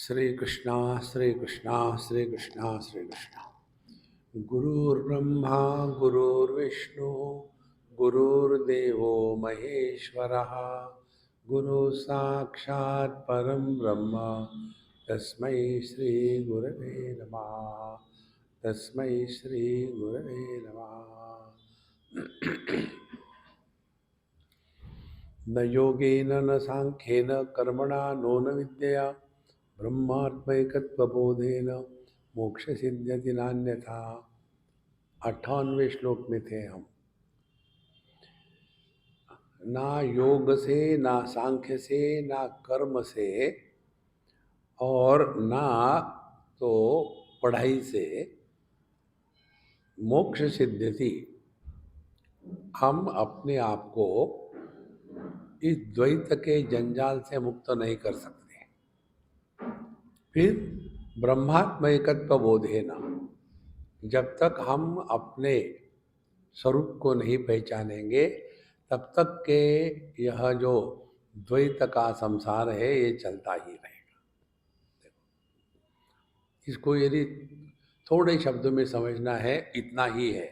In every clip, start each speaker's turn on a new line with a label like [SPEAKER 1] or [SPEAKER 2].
[SPEAKER 1] श्री कृष्णा श्री कृष्णा श्री कृष्णा श्री कृष्णा। गुरुर्ब्रह्मा गुरुर्विष्णु गुरुर्देवो महेश्वरः गुरु साक्षात् परम ब्रह्म तस्मै श्री गुरवे नमः। तस्मै श्री गुरवे नमः। न योगेन न सांख्येन कर्मणा नो न विद्यया ब्रह्मात्मैकत्वबोधेन मोक्ष सिद्ध्यति नान्यथा। 98वें श्लोक में थे हम। ना योग से, ना सांख्य से, ना कर्म से, और ना तो पढ़ाई से मोक्ष सिद्ध्यति। हम अपने आप को इस द्वैत के जंजाल से मुक्त नहीं कर सकते। फिर ब्रह्मात्मैकत्व बोधेना, जब तक हम अपने स्वरूप को नहीं पहचानेंगे तब तक के यह जो द्वैत का संसार है ये चलता ही रहेगा। इसको यदि थोड़े शब्दों में समझना है, इतना ही है।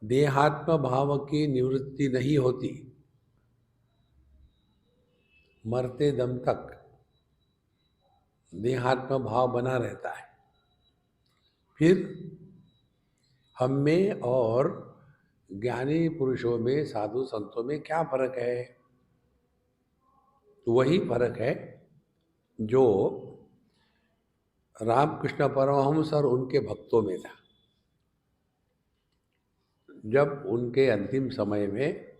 [SPEAKER 1] देहात्म भाव की निवृत्ति नहीं होती, मरते दम तक देहात्म भाव बना रहता है। फिर हम में और ज्ञानी पुरुषों में, साधु संतों में क्या फर्क है? तो वही फर्क है जो रामकृष्ण परमहंस और उनके भक्तों में था। जब उनके अंतिम समय में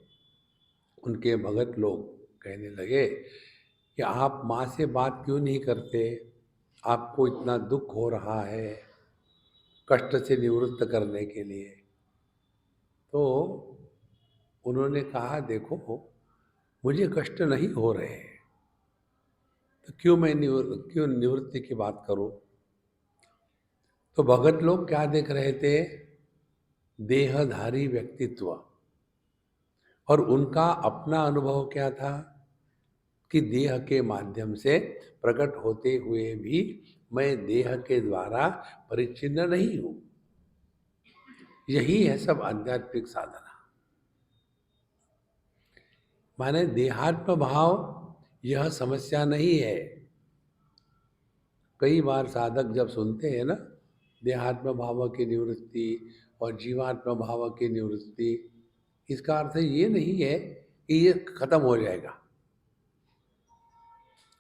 [SPEAKER 1] उनके भगत लोग कहने लगे कि आप माँ से बात क्यों नहीं करते, आपको इतना दुख हो रहा है कष्ट से निवृत्त करने के लिए, तो उन्होंने कहा देखो मुझे कष्ट नहीं हो रहे, तो क्यों मैं निवृत्ति की बात करूं? तो भगत लोग क्या देख रहे थे? देहधारी व्यक्तित्व। और उनका अपना अनुभव क्या था कि देह के माध्यम से प्रकट होते हुए भी मैं देह के द्वारा परिच्छिन्न नहीं हूं। यही है सब आध्यात्मिक साधना। माने देहात्म भाव यह समस्या नहीं है। कई बार साधक जब सुनते हैं ना देहात्म भाव की निवृत्ति और जीवात्म भाव की निवृत्ति, इसका अर्थ ये नहीं है कि ये खत्म हो जाएगा,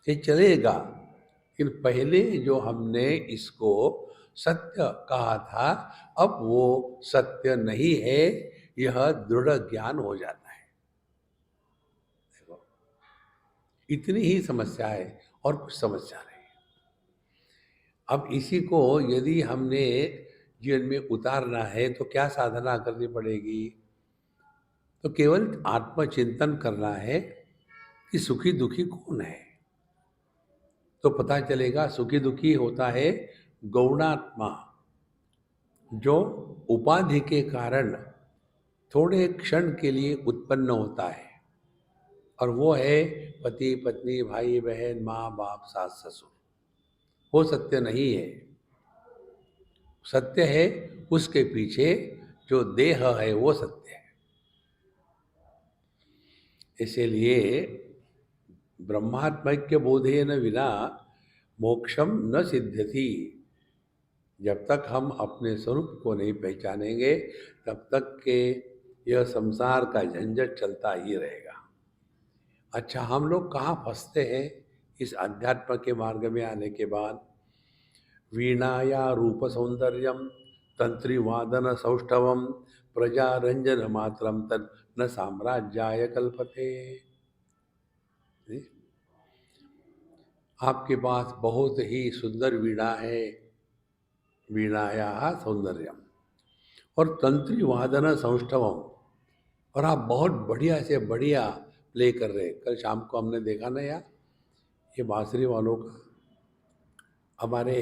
[SPEAKER 1] ये चलेगा। लेकिन पहले जो हमने इसको सत्य कहा था, अब वो सत्य नहीं है, यह दृढ़ ज्ञान हो जाता है। देखो, इतनी ही समस्या है और कुछ समस्या नहीं। अब इसी को यदि हमने जीवन में उतारना है तो क्या साधना करनी पड़ेगी? तो केवल आत्मचिंतन करना है कि सुखी दुखी कौन है। तो पता चलेगा सुखी दुखी होता है गौणात्मा, जो उपाधि के कारण थोड़े क्षण के लिए उत्पन्न होता है, और वो है पति पत्नी भाई बहन माँ बाप सास ससुर। वो सत्य नहीं है। सत्य है उसके पीछे जो देह है, वो सत्य है। इसीलिए ब्रह्मात्मैक्य बोधेन विना मोक्षम न सिद्ध्यति। जब तक हम अपने स्वरूप को नहीं पहचानेंगे तब तक के यह संसार का झंझट चलता ही रहेगा। अच्छा, हम लोग कहाँ फंसते हैं इस अध्यात्म के मार्ग में आने के बाद? वीणाया रूप सौंदर्यम तंत्रिवादन सौष्ठवम प्रजारंजन मात्रम तन न साम्राज्याय कल्पते। आपके पास बहुत ही सुंदर वीणा है, वीणाया सौंदर्यम, और तंत्री वादन सौष्ठवम, और आप बहुत बढ़िया से बढ़िया प्ले कर रहे। कल शाम को हमने देखा ना यार, ये बांसुरी वालों का, हमारे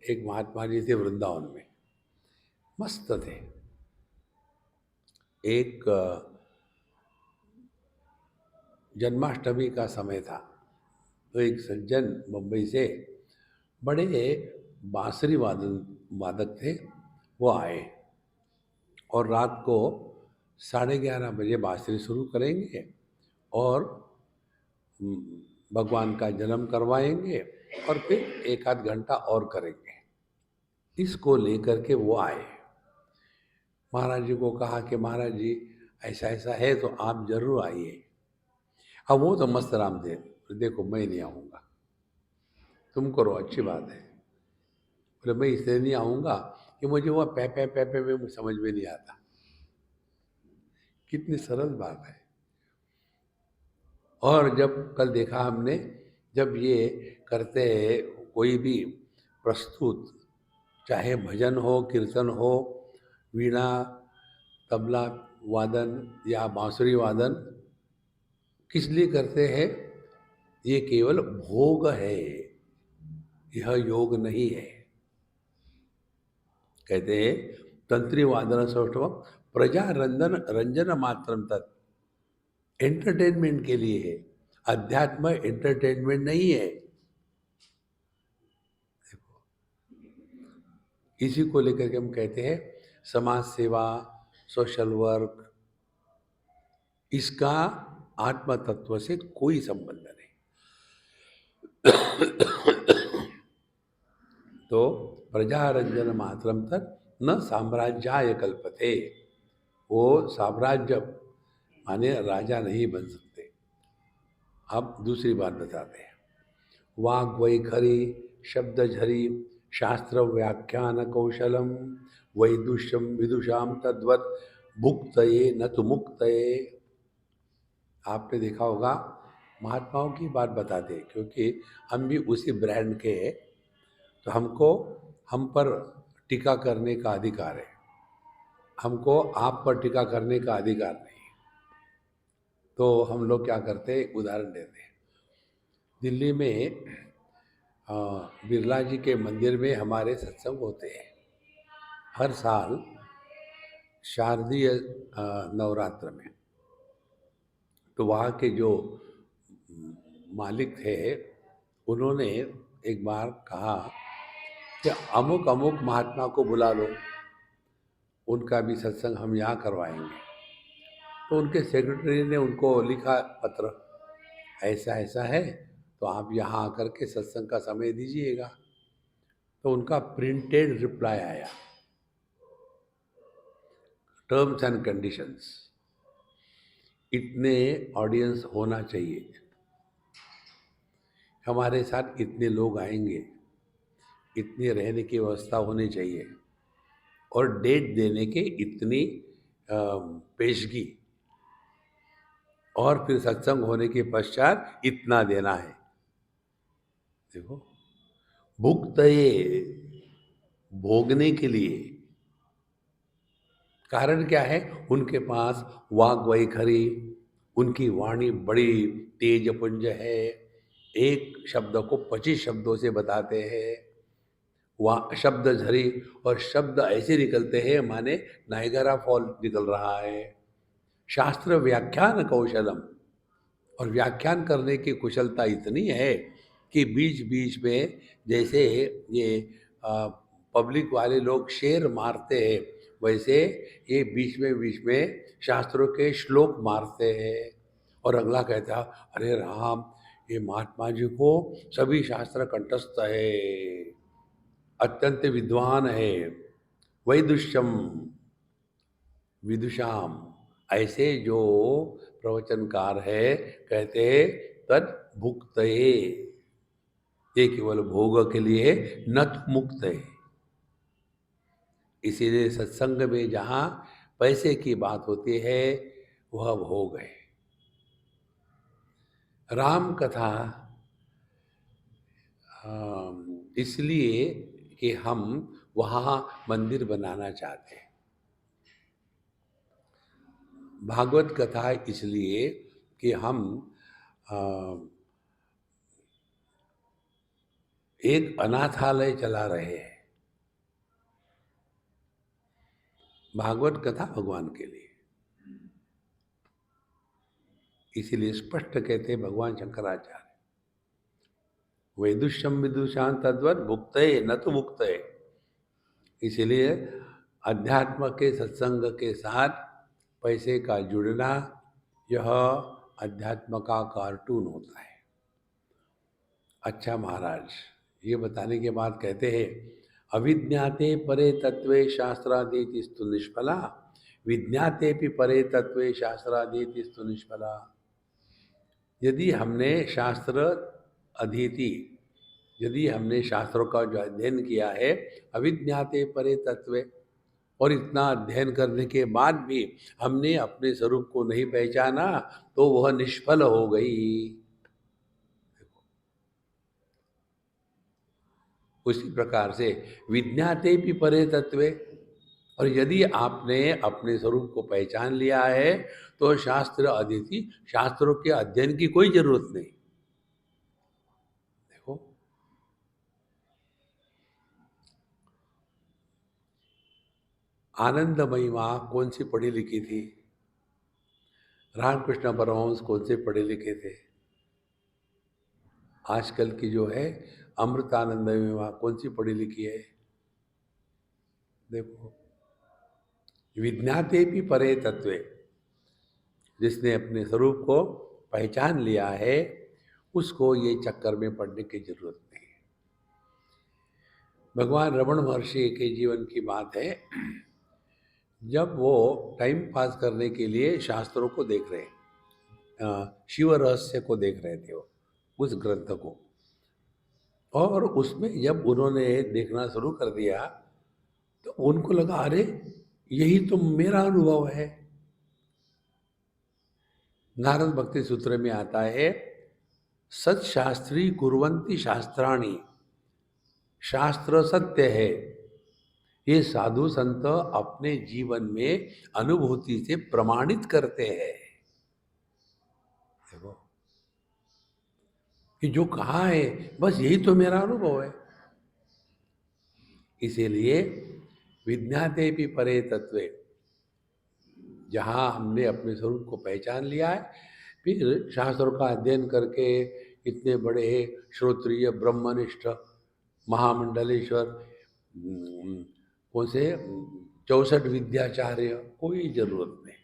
[SPEAKER 1] एक महात्मा जी थे वृंदावन में, मस्त थे। एक जन्माष्टमी का समय था, तो एक सज्जन मुंबई से बड़े बांसुरी वादक थे, वो आए और रात को 11:30 बजे बांसुरी शुरू करेंगे और भगवान का जन्म करवाएंगे और फिर एक आध घंटा और करेंगे। इसको लेकर के वो आए, महाराज जी को कहा कि महाराज जी ऐसा ऐसा है तो आप जरूर आइए। अब वो तो मस्त राम थे, देखो मैं नहीं आऊँगा, तुम करो अच्छी बात है। बोले मैं इसलिए नहीं आऊँगा कि मुझे वो पे में मुझे समझ में नहीं आता। कितनी सरल बात है। और जब कल देखा हमने, जब ये करते हैं कोई भी प्रस्तुत, चाहे भजन हो, कीर्तन हो, वीणा, तबला वादन या बांसुरी वादन, किस लिए करते हैं? ये केवल भोग है, यह योग नहीं है। कहते हैं तंत्री वादन सौष्ठव प्रजा रंजन रंजन मात्रम तत्, एंटरटेनमेंट के लिए है। अध्यात्म एंटरटेनमेंट नहीं है। इसी को लेकर के हम कहते हैं समाज सेवा, सोशल वर्क, इसका आत्म तत्व से कोई संबंध नहीं। तो प्रजारंजन मात्रम तक न साम्राज्याय कल्पते, वो साम्राज्य माने राजा नहीं बन सकते। अब दूसरी बात बताते हैं। वाग वैखरी शब्द झरी शास्त्र व्याख्यान कौशलम वैदुष्यम विदुषाम तद्वत भुक्तये न तो मुक्तये। आपने देखा होगा महात्माओं की बात बताते हैं, क्योंकि हम भी उसी ब्रांड के हैं, तो हमको हम पर टीका करने का अधिकार है, हमको आप पर टीका करने का अधिकार नहीं। तो हम लोग क्या करते हैं, एक उदाहरण देते हैं। दिल्ली में बिरला जी के मंदिर में हमारे सत्संग होते हैं हर साल शारदीय नवरात्र में। तो वहाँ के जो मालिक थे, उन्होंने एक बार कहा कि अमुक अमुक महात्मा को बुला लो, उनका भी सत्संग हम यहाँ करवाएंगे। तो उनके सेक्रेटरी ने उनको लिखा पत्र, ऐसा ऐसा है तो आप यहाँ आकर के सत्संग का समय दीजिएगा। तो उनका प्रिंटेड रिप्लाई आया, टर्म्स एंड कंडीशंस, इतने ऑडियंस होना चाहिए, हमारे साथ इतने लोग आएंगे, इतनी रहने की व्यवस्था होनी चाहिए और डेट देने के इतनी पेशगी, और फिर सत्संग होने के पश्चात इतना देना है। देखो, भुक्तये, भोगने के लिए। कारण क्या है? उनके पास वाग वैखरी, उनकी वाणी बड़ी तेज पुंज है, एक शब्द को 25 शब्दों से बताते हैं। वहाँ शब्द झरी, और शब्द ऐसे निकलते हैं माने नायगरा फॉल निकल रहा है। शास्त्र व्याख्यान कौशलम, और व्याख्यान करने की कुशलता इतनी है कि बीच बीच में जैसे ये पब्लिक वाले लोग शेर मारते हैं, वैसे ये बीच में शास्त्रों के श्लोक मारते हैं। और अगला कहता, अरे राम, ये महात्मा जी को सभी शास्त्र कंठस्थ है, अत्यंत विद्वान है, वैदुष्यम विदुषाम, ऐसे जो प्रवचनकार है, कहते तद भुक्तये, ये केवल भोग के लिए नत मुक्त है। इसीलिए सत्संग में जहाँ पैसे की बात होती है वह भोग है। राम कथा इसलिए कि हम वहाँ मंदिर बनाना चाहते हैं। भागवत कथा इसलिए कि हम एक अनाथालय चला रहे हैं। भागवत कथा भगवान के लिए, इसीलिए स्पष्ट कहते हैं भगवान शंकराचार्य, वैदुष्यम विदुषां तद्वत् भुक्तये न तो भुक्तये। इसीलिए अध्यात्म के सत्संग के साथ पैसे का जुड़ना, यह अध्यात्म का कार्टून होता है। अच्छा महाराज, ये बताने के बाद कहते हैं, अविज्ञाते परे तत्वे शास्त्रादीतिस्तु निष्फला, विज्ञाते भी परे तत्वे शास्त्रादीतिस्तु निष्फला। यदि हमने शास्त्र अधीति, यदि हमने शास्त्रों का जो अध्ययन किया है, अविज्ञाते परे तत्वे, और इतना अध्ययन करने के बाद भी हमने अपने स्वरूप को नहीं पहचाना, तो वह निष्फल हो गई। उसी प्रकार से विज्ञाते भी परे तत्वे, और यदि आपने अपने स्वरूप को पहचान लिया है, तो शास्त्र अधीति, शास्त्रों के अध्ययन की कोई जरूरत नहीं। देखो, आनंदमयी माँ कौन सी पढ़ी लिखी थी? रामकृष्ण परमहंस कौन से पढ़े लिखे थे? आजकल की जो है अमृतानंदमयी माँ कौन सी पढ़ी लिखी है? देखो, विज्ञाते भी परे तत्वे, जिसने अपने स्वरूप को पहचान लिया है, उसको ये चक्कर में पड़ने की जरूरत नहीं है। भगवान रमण महर्षि के जीवन की बात है, जब वो टाइम पास करने के लिए शास्त्रों को देख रहे, शिव रहस्य को देख रहे थे, वो उस ग्रंथ को, और उसमें जब उन्होंने देखना शुरू कर दिया, तो उनको लगा, अरे यही तो मेरा अनुभव है। नारद भक्ति सूत्र में आता है, सत्शास्त्री कुर्वन्ति शास्त्राणि, शास्त्र सत्य है, ये साधु संत अपने जीवन में अनुभूति से प्रमाणित करते हैं। देखो, कि जो कहा है बस यही तो मेरा अनुभव है। इसीलिए विज्ञाते भी परे तत्वे, जहाँ हमने अपने स्वरूप को पहचान लिया है, फिर शास्त्रों का अध्ययन करके इतने बड़े श्रोत्रिय ब्रह्मनिष्ठ महामंडलेश्वर, कौन से 64 विद्याचार्य, कोई जरूरत नहीं।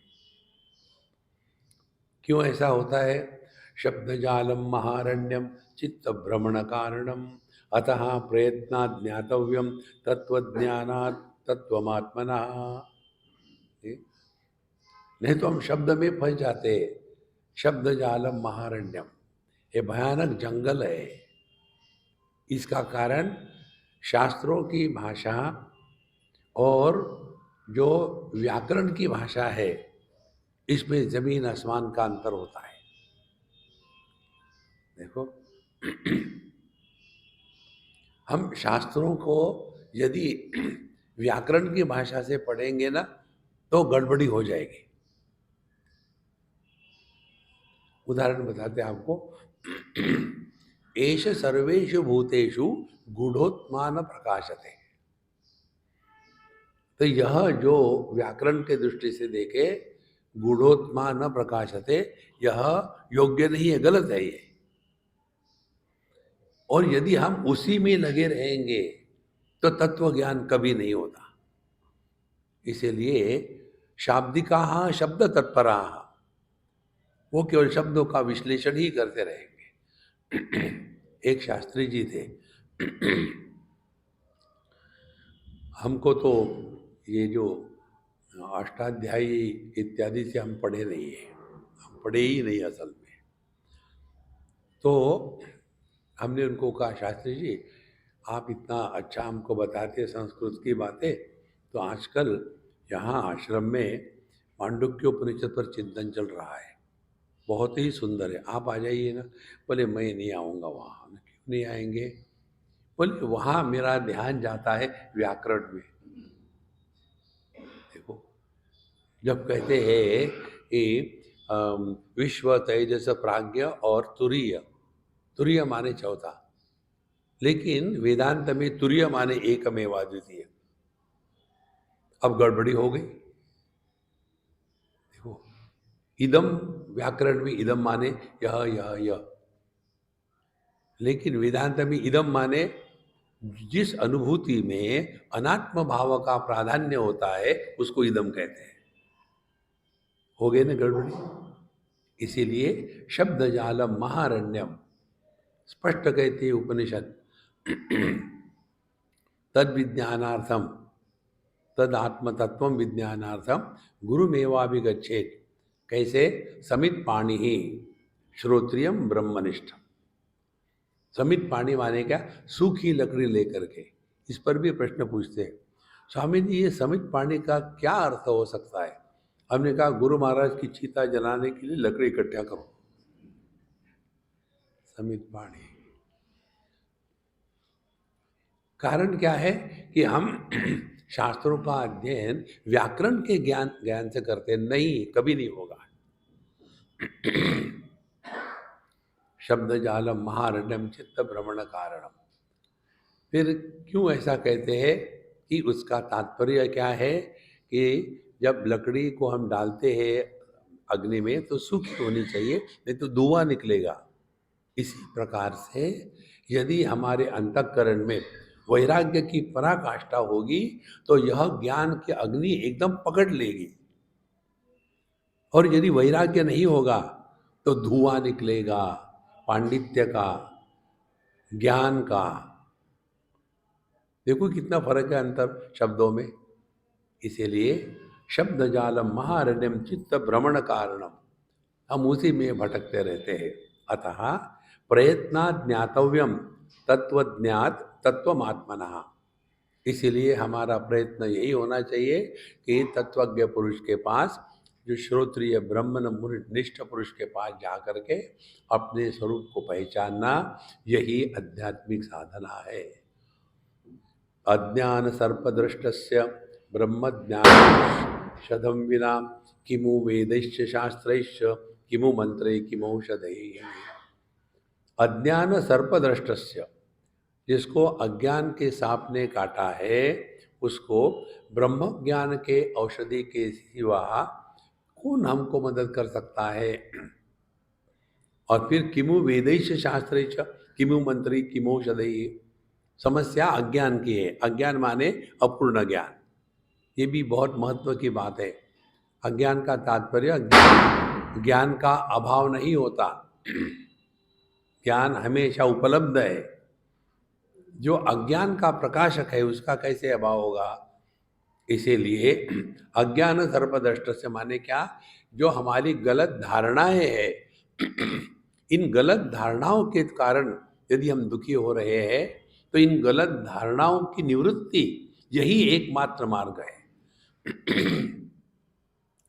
[SPEAKER 1] क्यों ऐसा होता है? शब्द जालम महारण्यम चित्त भ्रमण कारणम, अतः प्रयत्ना ज्ञातव्यम तत्वज्ञानात् तत्वमात्मना। नहीं तो हम शब्द में फंस जाते हैं। शब्द जालम महारण्यम, ये भयानक जंगल है। इसका कारण शास्त्रों की भाषा और जो व्याकरण की भाषा है, इसमें जमीन आसमान का अंतर होता है। देखो, हम शास्त्रों को यदि व्याकरण की भाषा से पढ़ेंगे ना, तो गड़बड़ी हो जाएगी। उदाहरण बताते हैं आपको। एष सर्वेषु भूतेषु गूढ़ोत्मान प्रकाशते, तो यह जो व्याकरण के दृष्टि से देखे, गूढ़ोत्मान प्रकाशते, यह योग्य नहीं है, गलत है ये। और यदि हम उसी में लगे रहेंगे तो तत्व ज्ञान कभी नहीं होता। इसीलिए शाब्दिका शब्द तत्परा, वो केवल शब्दों का विश्लेषण ही करते रहेंगे। एक शास्त्री जी थे, हमको तो ये जो अष्टाध्यायी इत्यादि से हम पढ़े नहीं है, हम पढ़े ही नहीं असल में। तो हमने उनको कहा, शास्त्री जी आप इतना अच्छा हमको बताते संस्कृत की बातें, तो आजकल यहाँ आश्रम में मांडुक्य उपनिषद पर चिंतन चल रहा है, बहुत ही सुंदर है, आप आ जाइए ना। बोले मैं नहीं आऊँगा वहाँ। क्यों नहीं आएंगे? बोले वहाँ मेरा ध्यान जाता है व्याकरण में। देखो, जब कहते हैं कि विश्व तेजस प्राज्ञ और तुरीय, तुरीय माने चौथा, लेकिन वेदांत में तुरीय माने एकमेवाद्वितीय। अब गड़बड़ी हो गई। देखो, इदम व्याकरण में इदम माने यह यह यह, लेकिन वेदांत में इदम माने जिस अनुभूति में अनात्म भाव का प्राधान्य होता है उसको इदम कहते हैं। हो गए ना गड़बड़ी? इसीलिए शब्द जालम महारण्यम स्पष्ट कहते हैं उपनिषद तद विज्ञानार्थम तद आत्म तत्व विज्ञानार्थम गुरुमेवाभिगच्छेत। कैसे? समित पाणी ही श्रोत्रियम ब्रह्मनिष्ठ। समित पाणी माने क्या? सूखी लकड़ी लेकर के। इस पर भी प्रश्न पूछते हैं, स्वामी जी ये समित पाणी का क्या अर्थ हो सकता है? हमने कहा गुरु महाराज की चिता जलाने के लिए लकड़ी इकट्ठा करो, समित पाणी। कारण क्या है कि हम शास्त्रों का अध्ययन व्याकरण के ज्ञान से करते नहीं, कभी नहीं होगा। शब्द जालम महारण्यम चित्त भ्रमण कारणम। फिर क्यों ऐसा कहते हैं कि उसका तात्पर्य क्या है कि जब लकड़ी को हम डालते हैं अग्नि में तो सूखी होनी चाहिए, नहीं तो धुआं निकलेगा। इसी प्रकार से यदि हमारे अंतःकरण में वैराग्य की पराकाष्ठा होगी तो यह ज्ञान की अग्नि एकदम पकड़ लेगी, और यदि वैराग्य नहीं होगा तो धुआं निकलेगा पांडित्य का, ज्ञान का। देखो कितना फर्क है अंतर शब्दों में। इसीलिए शब्द जालम महारण्यम चित्त भ्रमण कारणम, हम उसी में भटकते रहते हैं। अतः प्रयत्नात् ज्ञातव्यम तत्वज्ञात तत्वमात्मनः। इसीलिए हमारा प्रयत्न यही होना चाहिए कि तत्वज्ञ पुरुष के पास, जो श्रोत्रिय ब्रह्मन निष्ठ पुरुष के पास जा करके अपने स्वरूप को पहचानना, यही आध्यात्मिक साधना है। अज्ञान सर्पदृष्टस्य ब्रह्म ज्ञान शतम विना किमु वेदैश्च शास्त्रैश्च किमु मंत्रे किमौषधैः। अज्ञान सर्पदृष्टस्य, जिसको अज्ञान के सांप ने काटा है उसको ब्रह्म ज्ञान के औषधि के सिवा कौन हमको मदद कर सकता है? और फिर किमु वेदैश्च शास्त्रैश्च किमु मंत्री किमौषधैः। समस्या अज्ञान की है। अज्ञान माने अपूर्ण ज्ञान। ये भी बहुत महत्व की बात है। अज्ञान का तात्पर्य ज्ञान का अभाव नहीं होता, ज्ञान हमेशा उपलब्ध है। जो अज्ञान का प्रकाशक है उसका कैसे अभाव होगा? इसीलिए अज्ञान सर्पदृष्ट से माने क्या? जो हमारी गलत धारणाएं हैं इन गलत धारणाओं के कारण यदि हम दुखी हो रहे हैं तो इन गलत धारणाओं की निवृत्ति यही एकमात्र मार्ग है।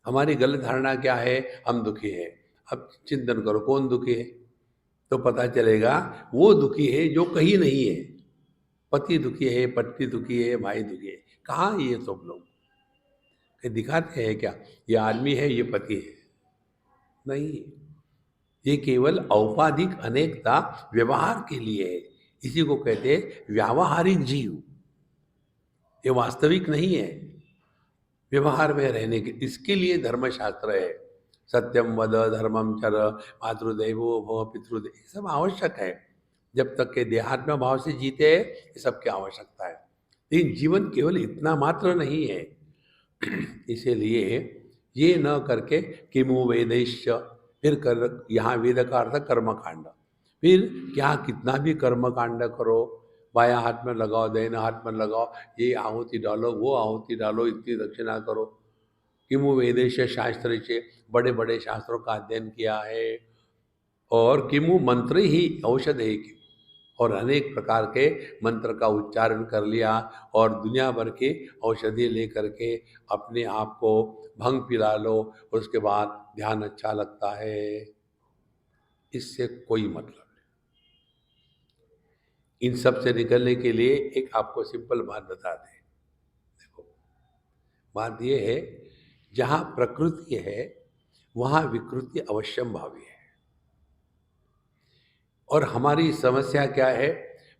[SPEAKER 1] हमारी गलत धारणा क्या है? हम दुखी है। अब चिंतन करो कौन दुखी है, तो पता चलेगा वो दुखी है जो कहीं नहीं है। पति दुखी है, पत्नी दुखी है, भाई दुखी है। कहाँ ये सब लोग दिखाते हैं क्या ये आदमी है ये पति है? नहीं, ये केवल औपाधिक अनेकता व्यवहार के लिए है। इसी को कहते हैं व्यावहारिक जीव। ये वास्तविक नहीं है, व्यवहार में रहने के। इसके लिए धर्मशास्त्र है। सत्यम वद धर्मम चर मातृदेवो भव पितृदेव, ये सब आवश्यक है। जब तक के देहात्म भाव से जीते हैं ये सब की आवश्यकता है। लेकिन जीवन केवल इतना मात्र नहीं है। इसीलिए ये न करके किमु वेदैश्च, फिर कर, यहाँ वेद का अर्थ कर्मकांड। फिर क्या कितना भी कर्मकांड करो, बाया हाथ में लगाओ, दाहिना हाथ में लगाओ, ये आहुति डालो, वो आहुति डालो, इतनी दक्षिणा करो। किमु वेदेश शास्त्र से, बड़े बड़े शास्त्रों का अध्ययन किया है। और किमु मंत्र ही औषध है, और अनेक प्रकार के मंत्र का उच्चारण कर लिया और दुनिया भर के औषधि लेकर के अपने आप को भंग पिला लो, उसके बाद ध्यान अच्छा लगता है। इससे कोई मतलब नहीं। इन सब से निकलने के लिए एक आपको सिंपल बात बता दें। देखो, बात यह है, जहाँ प्रकृति है वहाँ विकृति अवश्यम भावी है। और हमारी समस्या क्या है?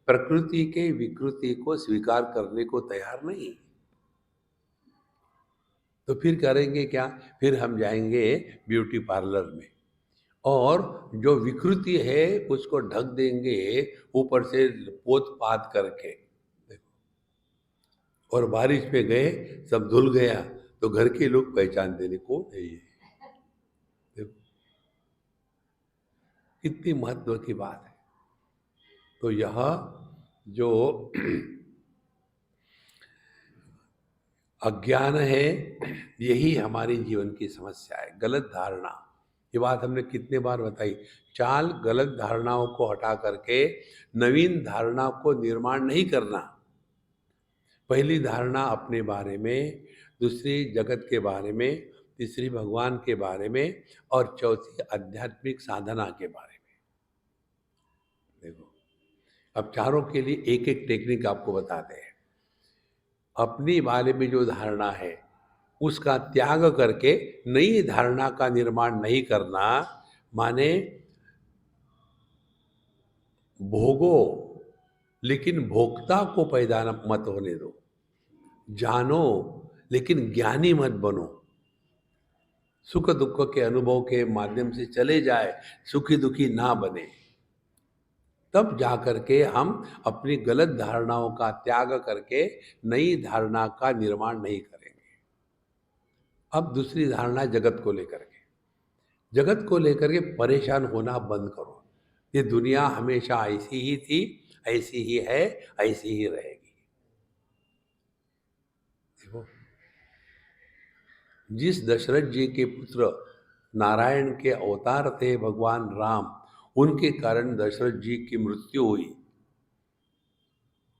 [SPEAKER 1] प्रकृति के विकृति को स्वीकार करने को तैयार नहीं। तो फिर करेंगे क्या? फिर हम जाएंगे ब्यूटी पार्लर में और जो विकृति है उसको ढक देंगे ऊपर से पोत पात करके। और बारिश में गए, सब धुल गया, तो घर के लोग पहचानते नहीं कौन है ये। देखो कितनी महत्व की बात है। तो यह जो अज्ञान है, यही हमारे जीवन की समस्या है, गलत धारणा। ये बात हमने कितने बार बताई। चाल गलत धारणाओं को हटा करके नवीन धारणा को निर्माण नहीं करना। पहली धारणा अपने बारे में, दूसरी जगत के बारे में, तीसरी भगवान के बारे में, और चौथी आध्यात्मिक साधना के बारे में। देखो, अब चारों के लिए एक एक टेक्निक आपको बताते हैं। अपनी बारे में जो धारणा है उसका त्याग करके नई धारणा का निर्माण नहीं करना, माने भोगो लेकिन भोक्ता को पैदा मत होने दो, जानो लेकिन ज्ञानी मत बनो, सुख दुख के अनुभव के माध्यम से चले जाए, सुखी दुखी ना बने। तब जाकर के हम अपनी गलत धारणाओं का त्याग करके नई धारणा का निर्माण नहीं करेंगे। अब दूसरी धारणा जगत को लेकर के, जगत को लेकर के परेशान होना बंद करो। ये दुनिया हमेशा ऐसी ही थी, ऐसी ही है, ऐसी ही रहेगी। देखो, जिस दशरथ जी के पुत्र नारायण के अवतार थे भगवान राम, उनके कारण दशरथ जी की मृत्यु हुई,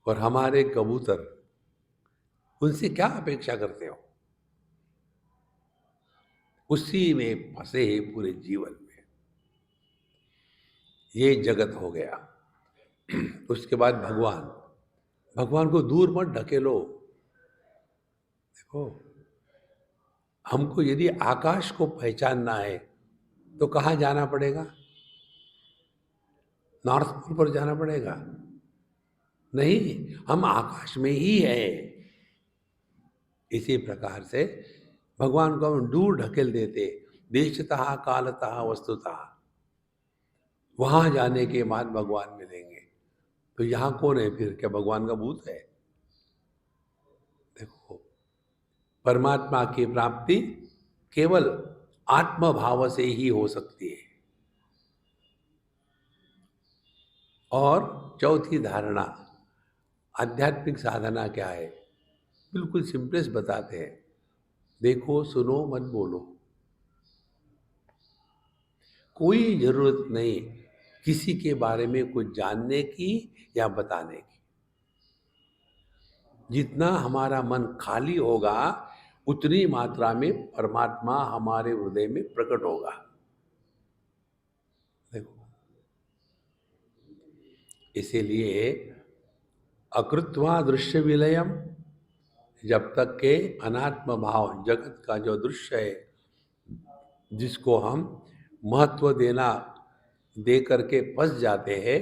[SPEAKER 1] और हमारे कबूतर उनसे क्या अपेक्षा करते हो? उसी में फंसे हैं पूरे जीवन में। ये जगत हो गया। उसके बाद भगवान, भगवान को दूर मत ढकेलो। देखो, हमको यदि आकाश को पहचानना है तो कहाँ जाना पड़ेगा? नॉर्थ पोल पर जाना पड़ेगा? नहीं, हम आकाश में ही हैं। इसी प्रकार से भगवान को हम दूर ढकेल देते, देशतः कालतः वस्तुतः। वहां जाने के बाद भगवान मिलेंगे। तो यहाँ कौन है फिर? क्या भगवान का भूत है? देखो, परमात्मा की प्राप्ति केवल आत्म भाव से ही हो सकती है। और चौथी धारणा, आध्यात्मिक साधना क्या है? बिल्कुल सिंपलेस्ट बताते हैं। देखो, सुनो, मत बोलो। कोई जरूरत नहीं किसी के बारे में कुछ जानने की या बताने की। जितना हमारा मन खाली होगा, उतनी मात्रा में परमात्मा हमारे हृदय में प्रकट होगा। देखो, इसीलिए अकृत्वा दृश्य विलयम, जब तक के अनात्म भाव जगत का जो दृश्य है, जिसको हम महत्व देना दे करके फंस जाते हैं,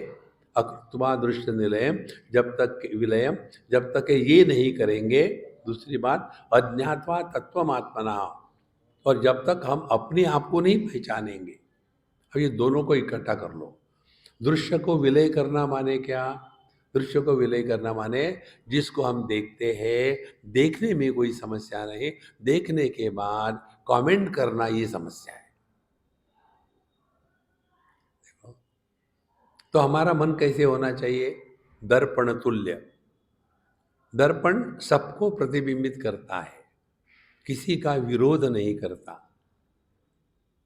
[SPEAKER 1] अकृत्वा दृश्य निलयम, जब तक विलयम, जब तक ये नहीं करेंगे। दूसरी बात, अज्ञात्वा तत्वमात्मना, और जब तक हम अपने आप को नहीं पहचानेंगे। अब ये दोनों को इकट्ठा कर लो। दृश्य को विलय करना माने क्या? दृश्य को विलय करना माने जिसको हम देखते हैं, देखने में कोई समस्या नहीं, देखने के बाद कमेंट करना ये समस्या है। तो हमारा मन कैसे होना चाहिए? दर्पण तुल्य। दर्पण सबको प्रतिबिंबित करता है, किसी का विरोध नहीं करता,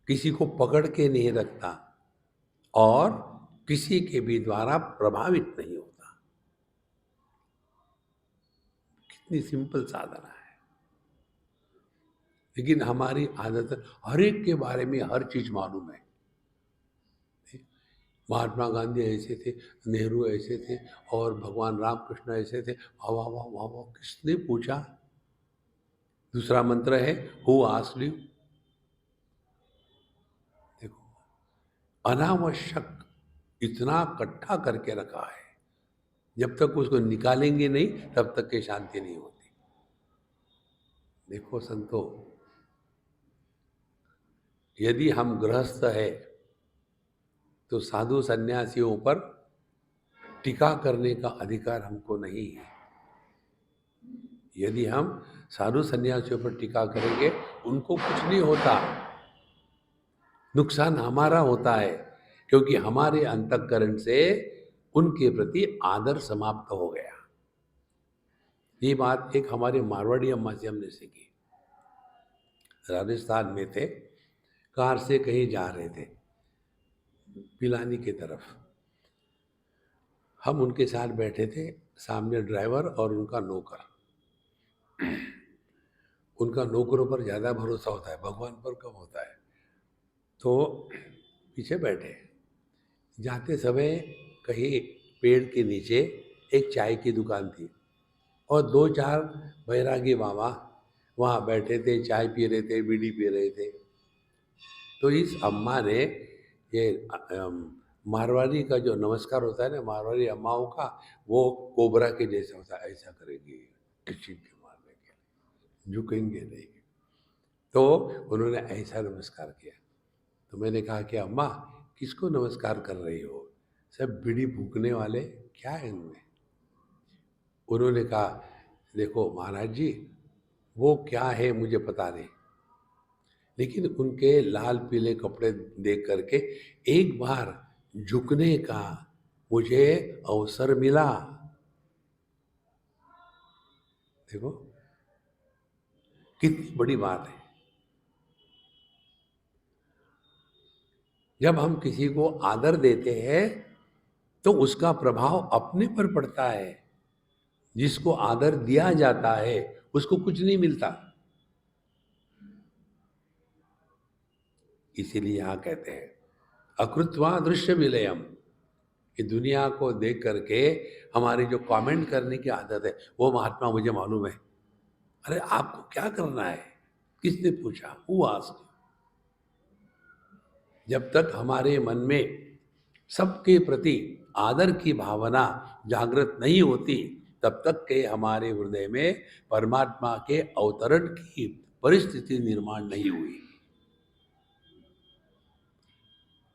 [SPEAKER 1] किसी को पकड़ के नहीं रखता, और किसी के भी द्वारा प्रभावित नहीं होता। कितनी सिंपल साधना है। लेकिन हमारी आदत, हर एक के बारे में हर चीज मालूम है। महात्मा गांधी ऐसे थे, नेहरू ऐसे थे, और भगवान रामकृष्ण ऐसे थे। वाह वाह वाह वाह वाह, किसने पूछा? दूसरा मंत्र है, हु आस्क्ड यू? देखो, अनावश्यक इतना इकट्ठा करके रखा है, जब तक उसको निकालेंगे नहीं तब तक के शांति नहीं होती। देखो संतो, यदि हम गृहस्थ है तो साधु सन्यासियों पर टीका करने का अधिकार हमको नहीं है। यदि हम साधु सन्यासियों पर टीका करेंगे, उनको कुछ नहीं होता, नुकसान हमारा होता है, क्योंकि हमारे अंतःकरण से उनके प्रति आदर समाप्त हो गया। ये बात एक हमारे मारवाड़ी अम्मा से हमने सीखी। राजस्थान में थे, कार से कहीं जा रहे थे पिलानी की तरफ। हम उनके साथ बैठे थे, सामने ड्राइवर और उनका नौकर। उनका नौकरों पर ज़्यादा भरोसा होता है, भगवान पर कम होता है। तो पीछे बैठे, जाते समय कहीं पेड़ के नीचे एक चाय की दुकान थी और दो चार बैरागी बाबा वहाँ बैठे थे, चाय पी रहे थे, बीड़ी पी रहे थे। तो इस अम्मा ने ये मारवाड़ी का जो नमस्कार होता है ना, मारवाड़ी अम्माओं का, वो कोबरा के जैसा होता है, ऐसा करेगी किसी के मारने के लिए, झुकेंगे नहीं। तो उन्होंने ऐसा नमस्कार किया। तो मैंने कहा कि अम्मा किसको नमस्कार कर रही हो, सब बीड़ी फूकने वाले क्या है इनमें। उन्होंने कहा देखो महाराज जी, वो क्या है मुझे पता नहीं, लेकिन उनके लाल पीले कपड़े देख करके एक बार झुकने का मुझे अवसर मिला। देखो कितनी बड़ी बात है। जब हम किसी को आदर देते हैं तो उसका प्रभाव अपने पर पड़ता है। जिसको आदर दिया जाता है उसको कुछ नहीं मिलता। इसीलिए यहां कहते हैं अकृत्वा दृश्य विलयम, कि दुनिया को देख करके हमारी जो कमेंट करने की आदत है, वो महात्मा मुझे मालूम है। अरे आपको क्या करना है, किसने पूछा, हु आस्क्ड। जब तक हमारे मन में सबके प्रति आदर की भावना जागृत नहीं होती, तब तक के हमारे हृदय में परमात्मा के अवतरण की परिस्थिति निर्माण नहीं हुई।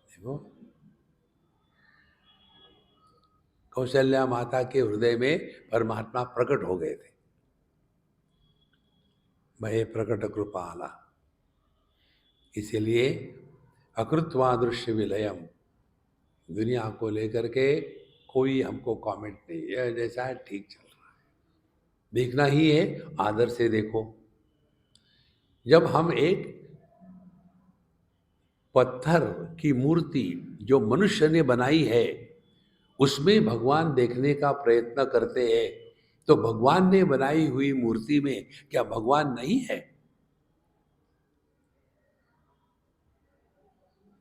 [SPEAKER 1] देखो कौशल्या माता के हृदय में परमात्मा प्रकट हो गए थे, भय प्रकट कृपाला। इसीलिए अकृत्वा दृश्य विलयम, दुनिया को लेकर के कोई हमको कमेंट नहीं, यह जैसा है ठीक चल रहा है, देखना ही है, आदर से देखो। जब हम एक पत्थर की मूर्ति जो मनुष्य ने बनाई है उसमें भगवान देखने का प्रयत्न करते हैं, तो भगवान ने बनाई हुई मूर्ति में क्या भगवान नहीं है?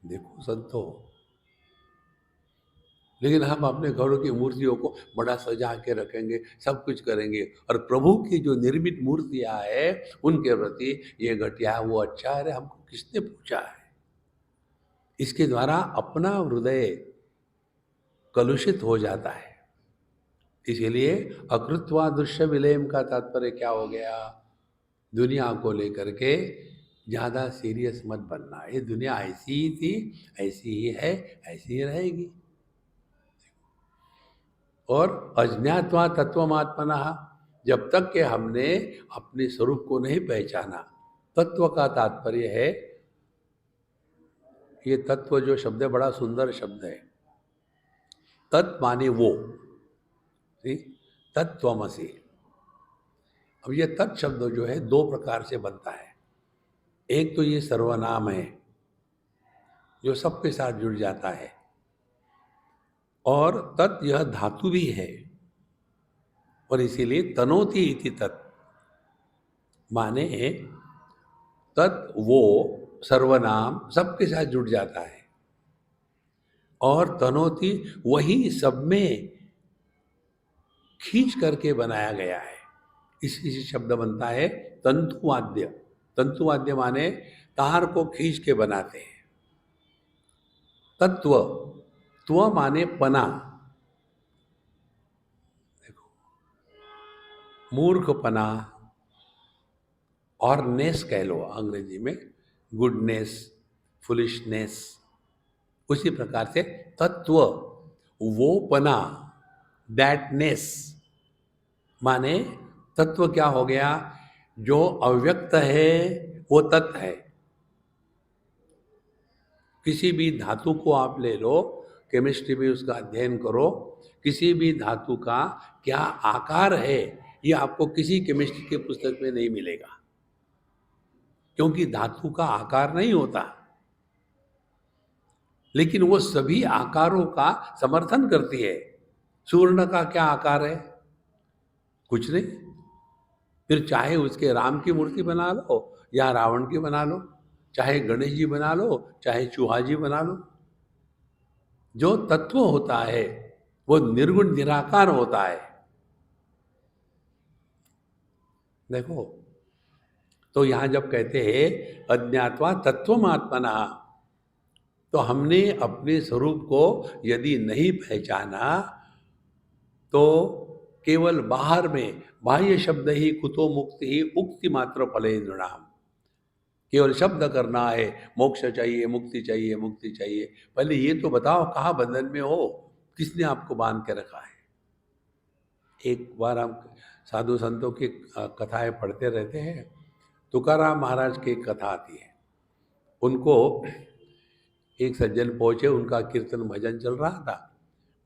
[SPEAKER 1] देखो संतो, लेकिन हम अपने घरों की मूर्तियों को बड़ा सजा के रखेंगे, सब कुछ करेंगे, और प्रभु की जो निर्मित मूर्तियां है उनके प्रति ये घटिया है, वो अच्छा है, अरे हमको किसने पूछा है? इसके द्वारा अपना हृदय कलुषित हो जाता है। इसीलिए अकृत्वा दृश्य विलयम का तात्पर्य क्या हो गया? दुनिया को लेकर के ज़्यादा सीरियस मत बनना। ये दुनिया ऐसी ही थी, ऐसी ही है, ऐसी ही रहेगी। और अज्ञात्वा तत्वमात्मनः, जब तक कि हमने अपने स्वरूप को नहीं पहचाना। तत्व का तात्पर्य है, ये तत्व जो शब्द है बड़ा सुंदर शब्द है। तत् माने वो, तत्त्वमसि। अब ये तत् शब्द जो है दो प्रकार से बनता है। एक तो ये सर्वनाम है जो सबके साथ जुड़ जाता है, और तत् यह धातु भी है, और इसीलिए तनोति इति तत् माने तत् वो सर्वनाम सबके साथ जुड़ जाता है, और तनोति वही सब में खींच करके बनाया गया है। इसी शब्द बनता है तंतुवाद्य। तंतुवाद्य माने तार को खींच के बनाते हैं। तत्व, त्व माने पना। देखो मूर्खपना और नेस कह लो अंग्रेजी में, गुडनेस, फुलिशनेस, उसी प्रकार से तत्व, वो पना, दैटनेस, माने तत्व क्या हो गया? जो अव्यक्त है वो तत्व है। किसी भी धातु को आप ले लो, केमिस्ट्री में उसका अध्ययन करो, किसी भी धातु का क्या आकार है ये आपको किसी केमिस्ट्री के पुस्तक में नहीं मिलेगा, क्योंकि धातु का आकार नहीं होता, लेकिन वो सभी आकारों का समर्थन करती है। सूर्ण का क्या आकार है? कुछ नहीं। फिर चाहे उसके राम की मूर्ति बना लो या रावण की बना लो, चाहे गणेश जी बना लो, चाहे चूहा जी बना लो, जो तत्व होता है वो निर्गुण निराकार होता है। देखो, तो यहां जब कहते हैं अज्ञात्वा तत्वमात्मना, तो हमने अपने स्वरूप को यदि नहीं पहचाना तो केवल बाहर में बाह्य शब्द ही कुतो मुक्ति ही उक्ति मात्र फलेंद्रणाम, केवल शब्द करना है, मोक्ष चाहिए, मुक्ति चाहिए, मुक्ति चाहिए। पहले ये तो बताओ कहाँ बंधन में हो, किसने आपको बांध के रखा है? एक बार हम साधु संतों की कथाएं पढ़ते रहते हैं। तुकाराम महाराज की एक कथा आती है। उनको एक सज्जन पहुंचे, उनका कीर्तन भजन चल रहा था।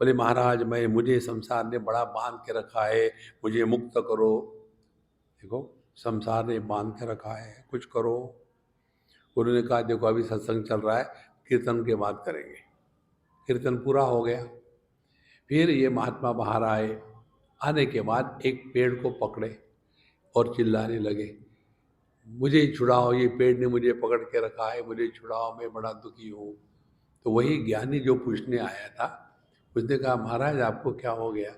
[SPEAKER 1] बोले महाराज, मुझे संसार ने बड़ा बांध के रखा है, मुझे मुक्त करो। देखो, संसार ने बांध के रखा है, कुछ करो। उन्होंने कहा देखो अभी सत्संग चल रहा है, कीर्तन के बाद करेंगे। कीर्तन पूरा हो गया, फिर ये महात्मा बाहर आए। आने के बाद एक पेड़ को पकड़े और चिल्लाने लगे, मुझे छुड़ाओ, ये पेड़ ने मुझे पकड़ के रखा है, मुझे छुड़ाओ, मैं बड़ा दुखी हूँ। तो वही ज्ञानी जो पूछने आया था, उसने कहा महाराज आपको क्या हो गया?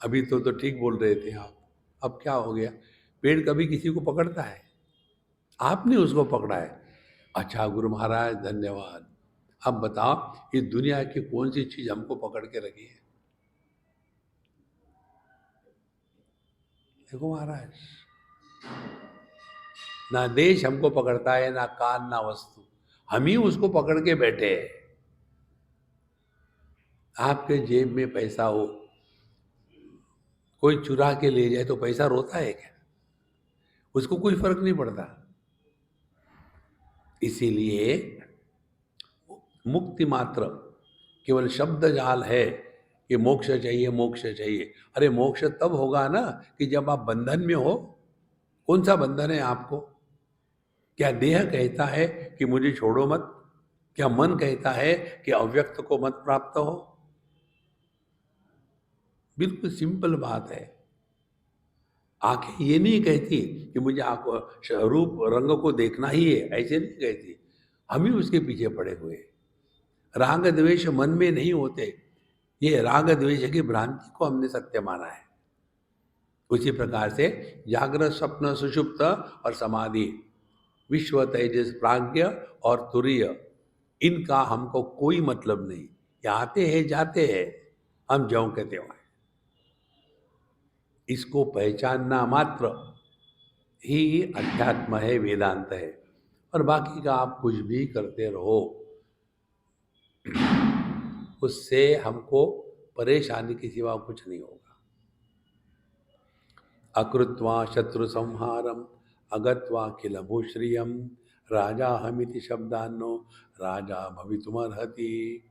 [SPEAKER 1] अभी तो ठीक बोल रहे थे आप, अब क्या हो गया? पेड़ कभी किसी को पकड़ता है? आपने उसको पकड़ा है। अच्छा गुरु महाराज धन्यवाद। अब बताओ इस दुनिया की कौन सी चीज हमको पकड़ के रखी है? देखो महाराज, ना देश हमको पकड़ता है, ना कान, ना वस्तु, हम ही उसको पकड़ के बैठे हैं। आपके जेब में पैसा हो, कोई चुरा के ले जाए तो पैसा रोता है क्या? उसको कोई फर्क नहीं पड़ता। इसीलिए मुक्ति मात्र केवल शब्द जाल है कि मोक्ष चाहिए, मोक्ष चाहिए। अरे मोक्ष तब होगा ना कि जब आप बंधन में हो। कौन सा बंधन है आपको? क्या देह कहता है कि मुझे छोड़ो मत? क्या मन कहता है कि अव्यक्त को मत प्राप्त हो? बिल्कुल सिंपल बात है। आंखें ये नहीं कहती कि मुझे रूप रंग को देखना ही है, ऐसे नहीं कहती। हम ही उसके पीछे पड़े हुए हैं। राग द्वेष मन में नहीं होते, ये राग द्वेष की भ्रांति को हमने सत्य माना है। उसी प्रकार से जागृत, स्वप्न, सुषुप्त और समाधि, विश्व, तेजस, प्राज्ञ और तुरीय, इनका हमको कोई मतलब नहीं। ये आते हैं जाते हैं, हम ज्यों के त्यों हैं। इसको पहचानना मात्र ही अध्यात्म है, वेदांत है। और बाकी का आप कुछ भी करते रहो, उससे हमको परेशानी के सिवा कुछ नहीं होगा। अकृत्वा शत्रु संहारम अगत्वा किल भूश्रियम राजा हमिति शब्दान्नो राजा भवितुमर्हति।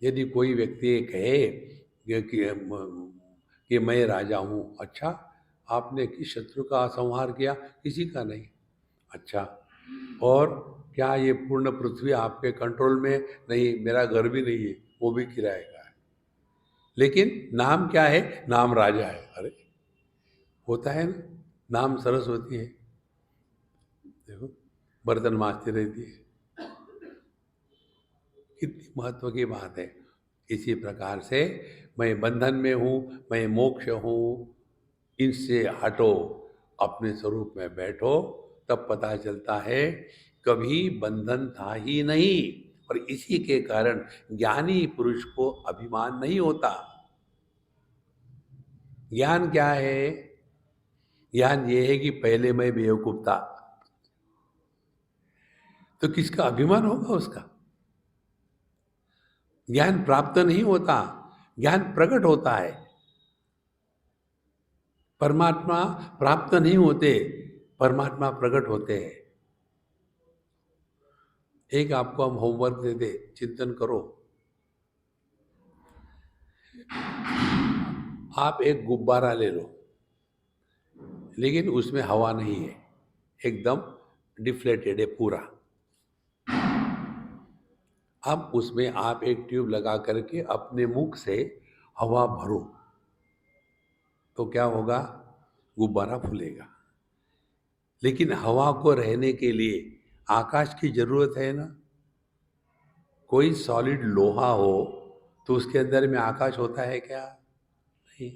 [SPEAKER 1] यदि कोई व्यक्ति ये कहे कि मैं राजा हूँ, अच्छा आपने किस शत्रु का संहार किया? किसी का नहीं। अच्छा, और क्या ये पूर्ण पृथ्वी आपके कंट्रोल में? नहीं, मेरा घर भी नहीं है, वो भी किराए का है। लेकिन नाम क्या है? नाम राजा है। अरे होता है ना, नाम सरस्वती है, देखो बर्तन मांजती रहती है, कितनी महत्व की बात है। इसी प्रकार से मैं बंधन में हूँ, मैं मोक्ष हूँ, इनसे हटो, अपने स्वरूप में बैठो, तब पता चलता है कभी बंधन था ही नहीं। और इसी के कारण ज्ञानी पुरुष को अभिमान नहीं होता। ज्ञान क्या है? ज्ञान ये है कि पहले मैं बेवकूफ था, तो किसका अभिमान होगा उसका? ज्ञान प्राप्त नहीं होता, ज्ञान प्रकट होता है। परमात्मा प्राप्त नहीं होते, परमात्मा प्रकट होते हैं। एक आपको हम होमवर्क दे दे, चिंतन करो। आप एक गुब्बारा ले लो, लेकिन उसमें हवा नहीं है, एकदम डिफ्लेटेड है पूरा। अब उसमें आप एक ट्यूब लगा करके अपने मुख से हवा भरो, तो क्या होगा? गुब्बारा फूलेगा। लेकिन हवा को रहने के लिए आकाश की जरूरत है ना। कोई सॉलिड लोहा हो तो उसके अंदर में आकाश होता है क्या? नहीं।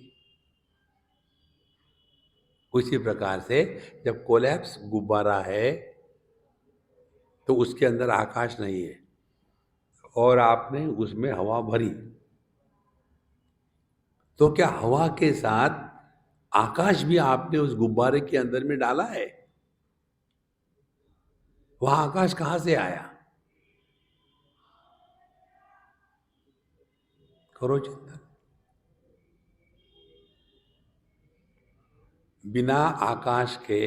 [SPEAKER 1] उसी प्रकार से जब कोलैप्स गुब्बारा है तो उसके अंदर आकाश नहीं है, और आपने उसमें हवा भरी, तो क्या हवा के साथ आकाश भी आपने उस गुब्बारे के अंदर में डाला है? वह आकाश कहां से आया? करो चिंतन। बिना आकाश के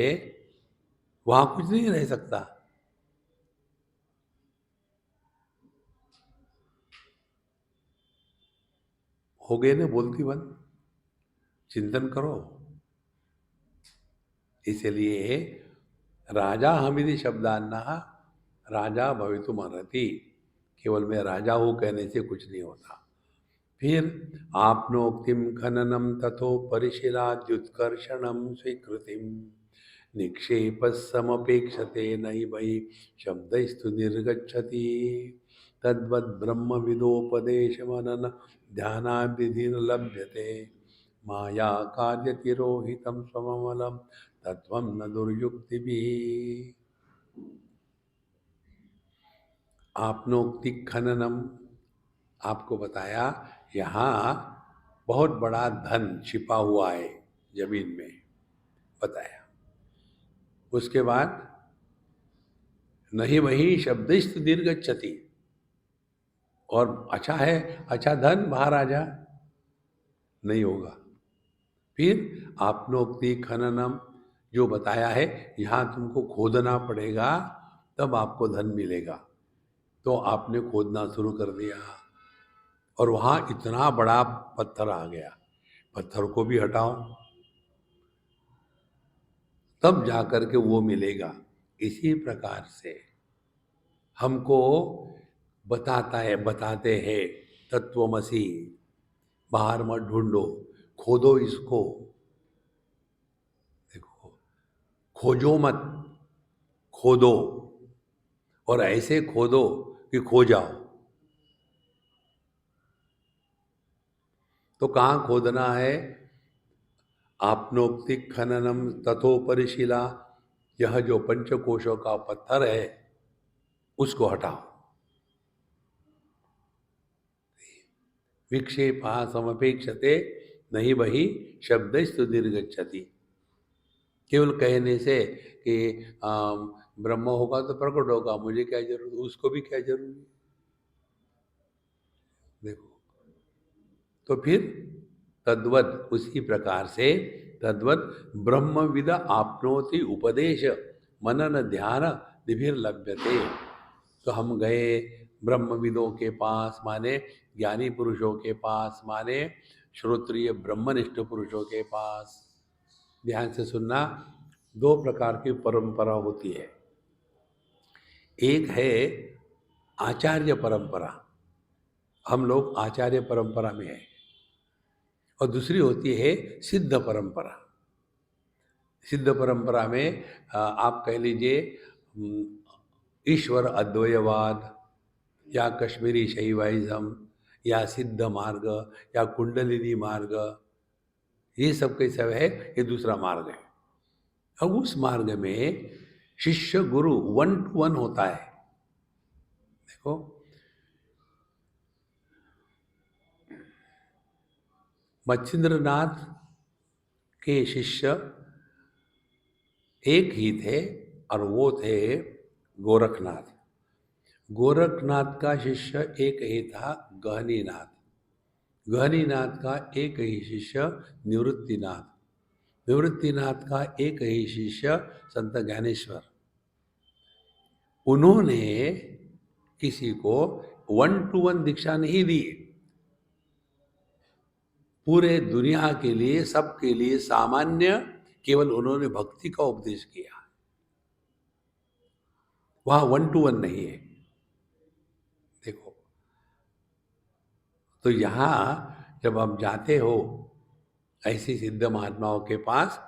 [SPEAKER 1] वहां कुछ नहीं रह सकता। हो गए ना बोलती बंद। चिंतन करो। इसलिए राजा हमिति शब्दान्ना राजा भवितुमर्हति। केवल मैं राजा हूं कहने से कुछ नहीं होता। फिर आपनोक्तिम खननम तथो परिशिलाद्युत्कर्षणम स्वीकृतिम निक्षेप समपेक्षते नहि वै शब्दस्तु निर्गच्छति तद्वद् ब्रह्म विदोपदेश मनन ध्यानादिधि लभ्यते माया कार्य तिरोहितम स्वमलम तत्वं न दुर्युक्ति भी। आपनोक्ति खननम, आपको बताया यहाँ बहुत बड़ा धन छिपा हुआ है जमीन में, बताया। उसके बाद नहीं वही शब्दिस्त निर्गच्छति, और अच्छा है, अच्छा धन बाहर आ जा, नहीं होगा। फिर आपनोक्ति खननम, जो बताया है यहाँ तुमको खोदना पड़ेगा तब आपको धन मिलेगा, तो आपने खोदना शुरू कर दिया और वहाँ इतना बड़ा पत्थर आ गया। पत्थर को भी हटाओ तब जाकर के वो मिलेगा। इसी प्रकार से हमको बताते हैं तत्वमसी, बाहर मत ढूंढो, खोदो इसको। देखो, खोजो मत, खोदो, और ऐसे खोदो कि खो जाओ। तो कहाँ खोदना है? आपनोक्ति खननम तथोपरिशिला, यह जो पंचकोशों का पत्थर है उसको हटाओ। विक्षेपा समपेक्षते नहीं वही शब्दस्तु निर्गच्छति। केवल कहने से कि ब्रह्म होगा तो प्रकट होगा, मुझे क्या जरूरत, उसको भी क्या जरूरत है? देखो, तो फिर तद्वत, उसी प्रकार से तद्वत ब्रह्मविद आपनोति उपदेश मनन ध्यान निभिर्लभ्यते। तो हम गए ब्रह्मविदों के पास, माने ज्ञानी पुरुषों के पास, माने श्रोत्रिय ब्रह्मनिष्ठ पुरुषों के पास। ध्यान से सुनना, दो प्रकार की परंपरा होती है। एक है आचार्य परंपरा, हम लोग आचार्य परंपरा में हैं, और दूसरी होती है सिद्ध परंपरा। सिद्ध परंपरा में आप कह लीजिए ईश्वर अद्वैयवाद, या कश्मीरी शैवाइज्म, या सिद्ध मार्ग, या कुंडलिनी मार्ग, ये सब के सब है, ये दूसरा मार्ग है। अब उस मार्ग में शिष्य गुरु 1-to-1 होता है। देखो, मच्छिंद्रनाथ के शिष्य एक ही थे, और वो थे गोरखनाथ। गोरखनाथ का शिष्य एक ही था, गहनीनाथ। गहनीनाथ का एक ही शिष्य निवृत्तिनाथ। निवृत्तिनाथ का एक ही शिष्य संत ज्ञानेश्वर। उन्होंने किसी को 1-to-1 दीक्षा नहीं दी, पूरे दुनिया के लिए, सबके लिए सामान्य, केवल उन्होंने भक्ति का उपदेश किया। वहां 1-to-1 नहीं है। देखो, तो यहाँ जब आप जाते हो ऐसी सिद्ध महात्माओं के पास,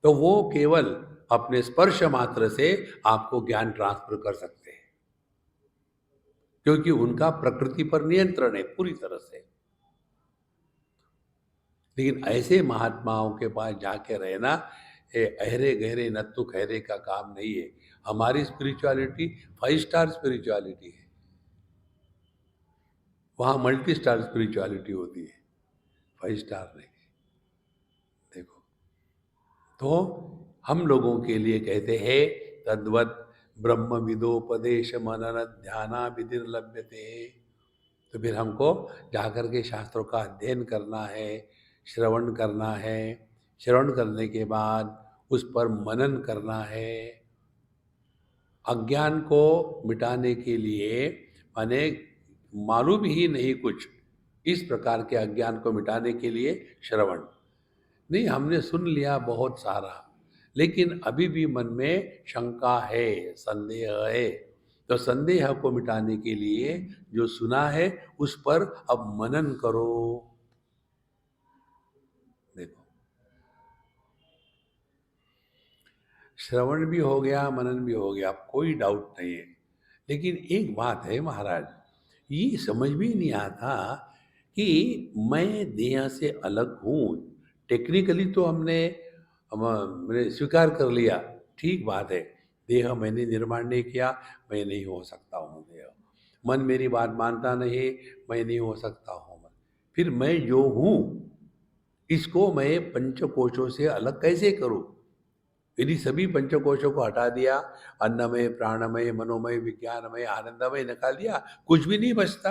[SPEAKER 1] तो वो केवल अपने स्पर्श मात्र से आपको ज्ञान ट्रांसफर कर सकते हैं, क्योंकि उनका प्रकृति पर नियंत्रण है पूरी तरह से। लेकिन ऐसे महात्माओं के पास जाके रहना, ये अहरे गहरे नत्थु खैरे का काम नहीं है। हमारी स्पिरिचुअलिटी 5 स्टार स्पिरिचुअलिटी है, वहाँ मल्टी स्टार स्पिरिचुअलिटी होती है, 5 स्टार नहीं। देखो, तो हम लोगों के लिए कहते हैं तद्वत ब्रह्म विदोपदेश मनन ध्याना विधिर्लभ्यते। तो फिर हमको जाकर के शास्त्रों का अध्ययन करना है, श्रवण करना है। श्रवण करने के बाद उस पर मनन करना है। अज्ञान को मिटाने के लिए, माने मालूम ही नहीं कुछ, इस प्रकार के अज्ञान को मिटाने के लिए श्रवण नहीं। हमने सुन लिया बहुत सारा, लेकिन अभी भी मन में शंका है, संदेह है। तो संदेह को मिटाने के लिए जो सुना है उस पर अब मनन करो। देखो, श्रवण भी हो गया, मनन भी हो गया, कोई डाउट नहीं है। लेकिन एक बात है महाराज, ये समझ में नहीं आता कि मैं देह से अलग हूँ। टेक्निकली तो मैंने स्वीकार कर लिया, ठीक बात है, देह मैंने निर्माण नहीं किया, मैं नहीं हो सकता हूँ देह। मन मेरी बात मानता नहीं, मैं नहीं हो सकता हूँ मन। फिर मैं जो हूँ, इसको मैं पंचकोशों से अलग कैसे करूँ? यदि सभी पंचकोशों को हटा दिया, अन्नमय, प्राणमय, मनोमय, विज्ञानमय, आनंदमय निकाल दिया, कुछ भी नहीं बचता।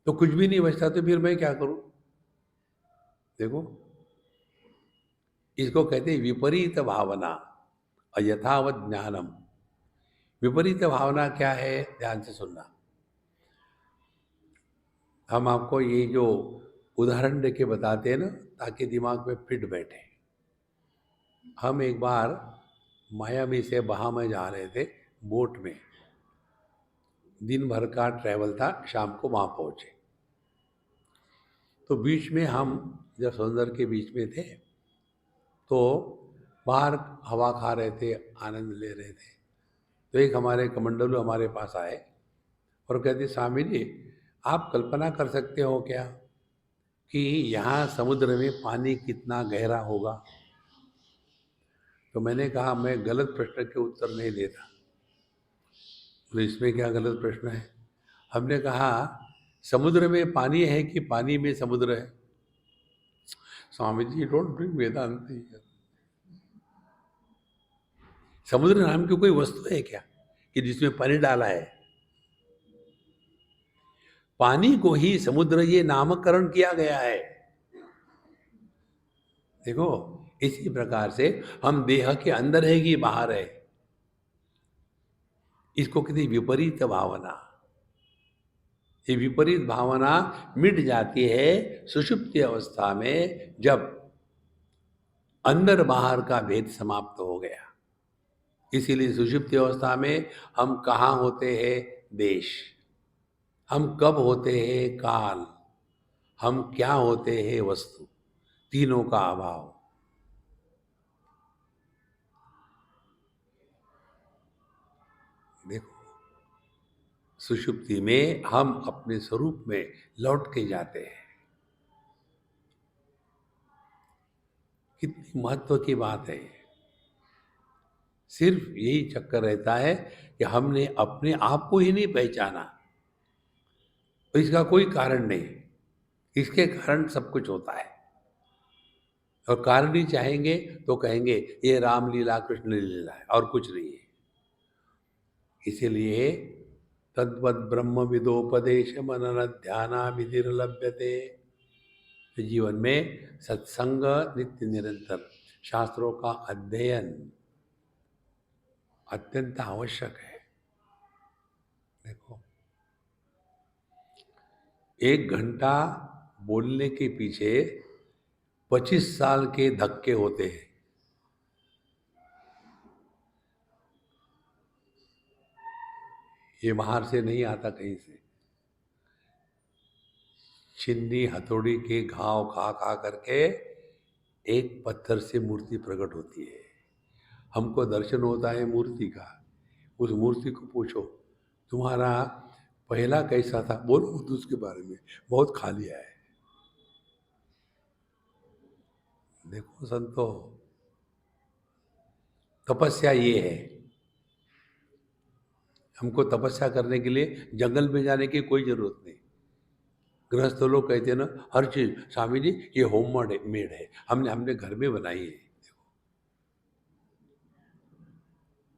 [SPEAKER 1] तो कुछ भी नहीं बचता तो फिर मैं क्या करूं? देखो, इसको कहते हैं विपरीत भावना, अयथावत ज्ञानम। विपरीत भावना क्या है? ध्यान से सुनना। हम आपको ये जो उदाहरण देके बताते हैं ना, ताकि दिमाग में फिट बैठे। हम एक बार मायामी से बहामा जा रहे थे बोट में। दिन भर का ट्रैवल था, शाम को वहाँ पहुँचे। तो बीच में हम जब समुंदर के बीच में थे, तो बाहर हवा खा रहे थे, आनंद ले रहे थे। तो एक हमारे कमंडलू हमारे पास आए और कहते, स्वामी जी, आप कल्पना कर सकते हो क्या कि यहाँ समुद्र में पानी कितना गहरा होगा? तो मैंने कहा, मैं गलत प्रश्न के उत्तर नहीं देता। तो इसमें क्या गलत प्रश्न है? हमने कहा, समुद्र में पानी है कि पानी में समुद्र है? Swami ji, don't bring Vedanta here. समुद्र नाम की कोई वस्तु है क्या कि जिसमें पानी डाला है? पानी को ही समुद्र ये नामकरण किया गया है। देखो, इसी प्रकार से हम देह के अंदर है कि बाहर है, इसको कहते हैं विपरीत भावना। ये विपरीत भावना मिट जाती है सुषुप्ति अवस्था में, जब अंदर बाहर का भेद समाप्त हो गया। इसीलिए सुषुप्ति अवस्था में हम कहाँ होते हैं? देश। हम कब होते हैं? काल। हम क्या होते हैं? वस्तु। तीनों का अभाव। देखो, सुषुप्ति में हम अपने स्वरूप में लौट के जाते हैं। कितनी महत्व की बात है। सिर्फ यही चक्कर रहता है कि हमने अपने आप को ही नहीं पहचाना। तो इसका कोई कारण नहीं, इसके कारण सब कुछ होता है। और कारण ही चाहेंगे तो कहेंगे ये रामलीला कृष्ण लीला है और कुछ नहीं है। इसीलिए तद्वद ब्रह्म विदोपदेश मनन ध्याना विधिर्लभ्यते। तो जीवन में सत्संग नित्य निरंतर शास्त्रों का अध्ययन अत्यंत आवश्यक है। देखो, 1 घंटा बोलने के पीछे 25 साल के धक्के होते हैं। ये बाहर से नहीं आता कहीं से। छिन्नी हथौड़ी के घाव खा खा करके एक पत्थर से मूर्ति प्रकट होती है। हमको दर्शन होता है मूर्ति का। उस मूर्ति को पूछो तुम्हारा पहला कैसा था, बोलो उसके बारे में, बहुत खा लिया है। देखो संतो, तपस्या ये है। हमको तपस्या करने के लिए जंगल में जाने की कोई जरूरत नहीं। गृहस्थ लोग कहते हैं ना, हर चीज स्वामी जी ये होम मेड है, हमने हमने घर में बनाई है।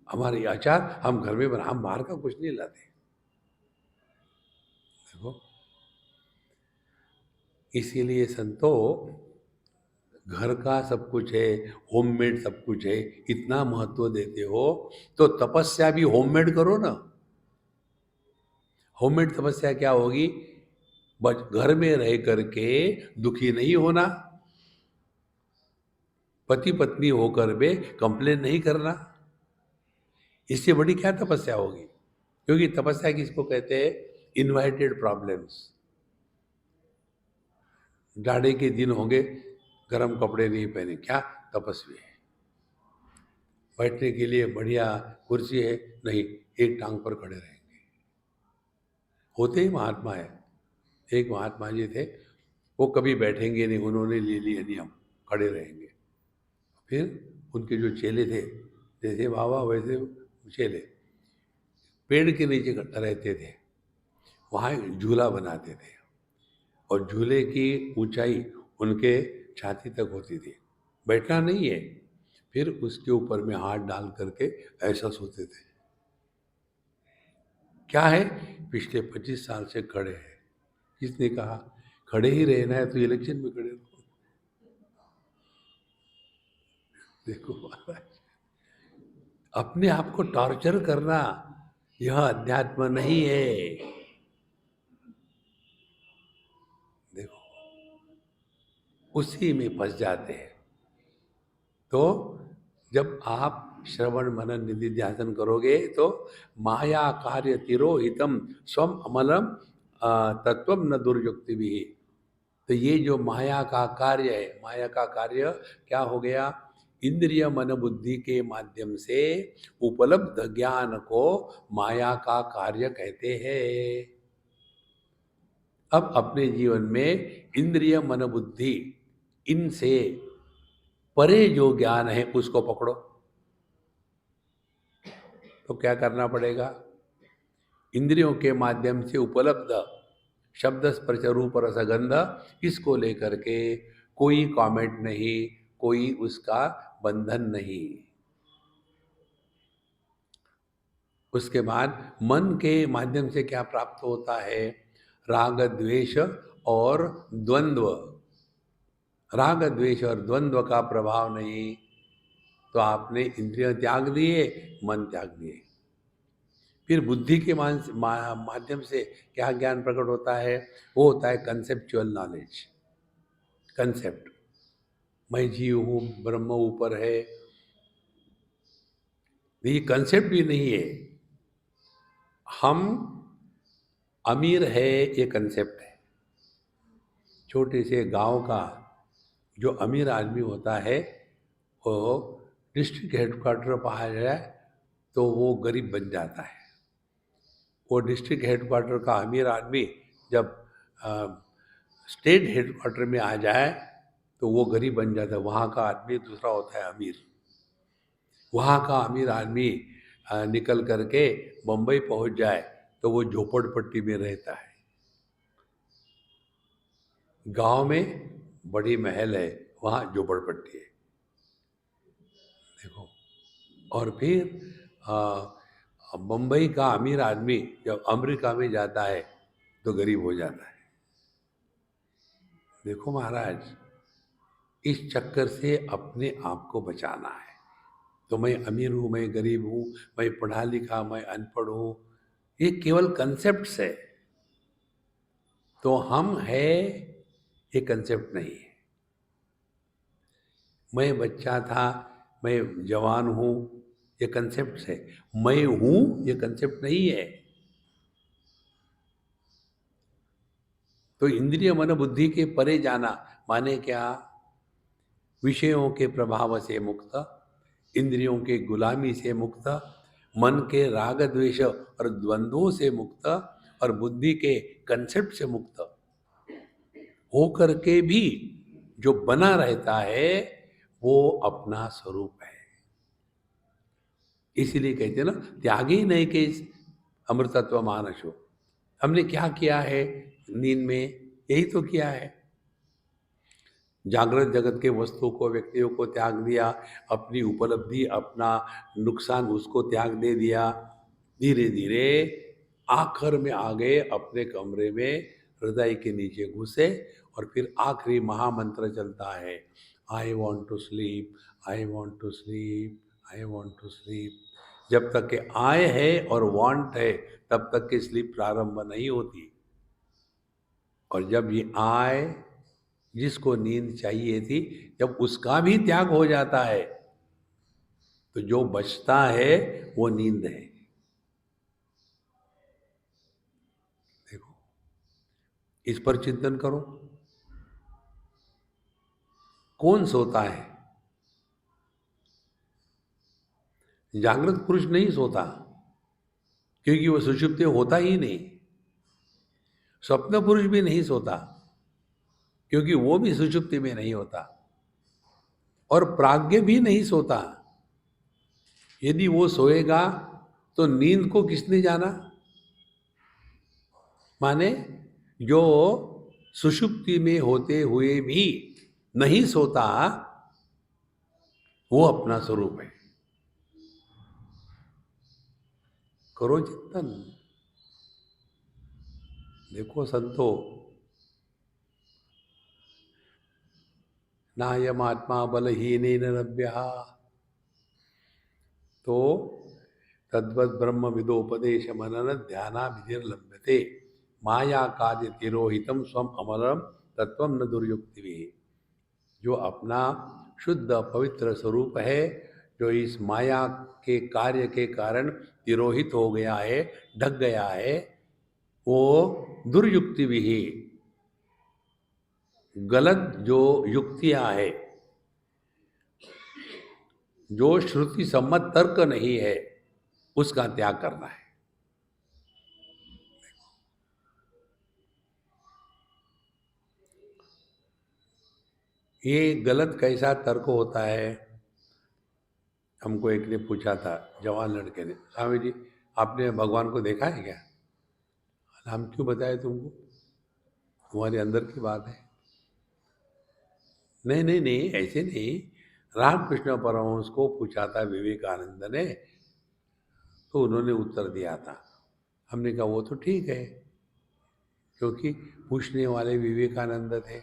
[SPEAKER 1] हमारे आचार हम घर में बना, हम बाहर का कुछ नहीं लाते। देखो, इसीलिए संतो घर का सब कुछ है, होममेड सब कुछ है, इतना महत्व देते हो तो तपस्या भी होममेड करो ना। होममेड तपस्या क्या होगी? बस घर में रह करके दुखी नहीं होना, पति पत्नी होकर भी कंप्लेन नहीं करना। इससे बड़ी क्या तपस्या होगी? क्योंकि तपस्या किसको कहते हैं? Invited problems. जाड़े के दिन होंगे, गर्म कपड़े नहीं पहने, क्या तपस्वी है? बैठने के लिए बढ़िया कुर्सी है, नहीं, एक टांग पर खड़े रहेंगे। होते ही महात्मा है। एक महात्मा जी थे, वो कभी बैठेंगे नहीं, उन्होंने ले लिया नियम, खड़े रहेंगे। फिर उनके जो चेले थे, जैसे बाबा वैसे चेले, पेड़ के नीचे रहते थे, वहाँ एक झूला बनाते थे और झूले की ऊंचाई उनके छाती तक होती थी। बैठना नहीं है, फिर उसके ऊपर में हाथ डाल करके ऐसा सोते थे। क्या है? पिछले 25 साल से खड़े हैं। किसने कहा? खड़े ही रहना है तो इलेक्शन में खड़े रहो। देखो महाराज, अपने आप को टॉर्चर करना यह अध्यात्म नहीं है। देखो, उसी में फंस जाते हैं। तो जब आप श्रवण मनन निधि ध्यान करोगे तो माया कार्य तिरोहितम स्वम अमलम तत्वम न दुर्युक्ति भी। तो ये जो माया का कार्य है, माया का कार्य क्या हो गया? इंद्रिय मन बुद्धि के माध्यम से उपलब्ध ज्ञान को माया का कार्य कहते हैं। अब अपने जीवन में इंद्रिय मन बुद्धि इनसे परे जो ज्ञान है उसको पकड़ो। तो क्या करना पड़ेगा? इंद्रियों के माध्यम से उपलब्ध शब्द स्पर्श रूप रसगंध, इसको लेकर के कोई कमेंट नहीं, कोई उसका बंधन नहीं। उसके बाद मन के माध्यम से क्या प्राप्त होता है? राग द्वेष और द्वंद्व। राग द्वेष और द्वंद्व का प्रभाव नहीं, तो आपने इंद्रिय त्याग दिए, मन त्याग दिए। फिर बुद्धि के माध्यम से क्या ज्ञान प्रकट होता है? वो होता है कंसेप्चुअल नॉलेज। कंसेप्ट, मैं जीव हूँ, ब्रह्म ऊपर है, ये कंसेप्ट भी नहीं है। हम अमीर है, ये कंसेप्ट है। छोटे से गांव का जो अमीर आदमी होता है, वो डिस्ट्रिक्ट हेडक्वार्टर पर आ जाए तो वो गरीब बन जाता है। वो डिस्ट्रिक्ट हेडक्वार्टर का अमीर आदमी जब स्टेट हेडक्वार्टर में आ जाए तो वो गरीब बन जाता है। वहाँ का आदमी दूसरा होता है अमीर। वहाँ का अमीर आदमी निकल करके बम्बई पहुँच जाए तो वो झोपड़पट्टी में रहता है। गांव में बड़ी महल है, वहाँ झोपड़पट्टी है। देखो, और फिर अब बम्बई का अमीर आदमी जब अमेरिका में जाता है तो गरीब हो जाता है। देखो महाराज, इस चक्कर से अपने आप को बचाना है। तो मैं अमीर हूं, मैं गरीब हूं, मैं पढ़ा लिखा, मैं अनपढ़ हूं, ये केवल कंसेप्ट्स है। तो हम है, ये कंसेप्ट नहीं है। मैं बच्चा था, मैं जवान हूं, ये कंसेप्ट है। मैं हूं, ये कंसेप्ट नहीं है। तो इंद्रिय मन बुद्धि के परे जाना माने क्या? विषयों के प्रभाव से मुक्त, इंद्रियों के गुलामी से मुक्त, मन के राग द्वेष और द्वंद्वों से मुक्त, और बुद्धि के कंसेप्ट से मुक्त होकर के भी जो बना रहता है वो अपना स्वरूप है। इसीलिए कहते हैं ना, त्यागी नहीं के अमृतत्व मानसो। हमने क्या किया है नींद में? यही तो किया है। जागृत जगत के वस्तु को, व्यक्तियों को त्याग दिया, अपनी उपलब्धि, अपना नुकसान, उसको त्याग दे दिया। धीरे धीरे आखिर में आ गए अपने कमरे में, हृदय के नीचे घुसे, और फिर आखिरी महामंत्र चलता है, I want to sleep, I want to sleep, I want to sleep. जब तक के आए है और वांट है तब तक की स्लीप प्रारंभ नहीं होती। और जब ये आए, जिसको नींद चाहिए थी, जब उसका भी त्याग हो जाता है तो जो बचता है वो नींद है। देखो, इस पर चिंतन करो। कौन सोता है? जागृत पुरुष नहीं सोता, क्योंकि वो सुषुप्ति होता ही नहीं। स्वप्न पुरुष भी नहीं सोता, क्योंकि वो भी सुषुप्ति में नहीं होता। और प्राज्ञ भी नहीं सोता। यदि वो सोएगा तो नींद को किसने जाना? माने जो सुषुप्ति में होते हुए भी नहीं सोता, वो अपना स्वरूप है। करो चिंतन। देखो संतो, नायमात्मा बलहीनेन लभ्यः। तो तद्वद ब्रह्म विदोपदेश मनन ध्याना विधिर्लभ्यते, माया कार्य तिरोहितम स्वम अमरम तत्वम न दुर्युक्ति भी। जो अपना शुद्ध पवित्र स्वरूप है, जो इस माया के कार्य के कारण तिरोहित हो गया है, ढक गया है, वो दुर्युक्ति भी, गलत जो युक्तियां है, जो श्रुति सम्मत तर्क नहीं है, उसका त्याग करना है। ये गलत कैसा तर्क होता है? हमको एक ने पूछा था, जवान लड़के ने, स्वामी जी आपने भगवान को देखा है क्या? हम क्यों बताए तुमको? तुम्हारे अंदर की बात है। नहीं नहीं नहीं, ऐसे नहीं। रामकृष्ण परमहंस को पूछा था विवेकानंद ने, तो उन्होंने उत्तर दिया था। हमने कहा वो तो ठीक है, क्योंकि पूछने वाले विवेकानंद थे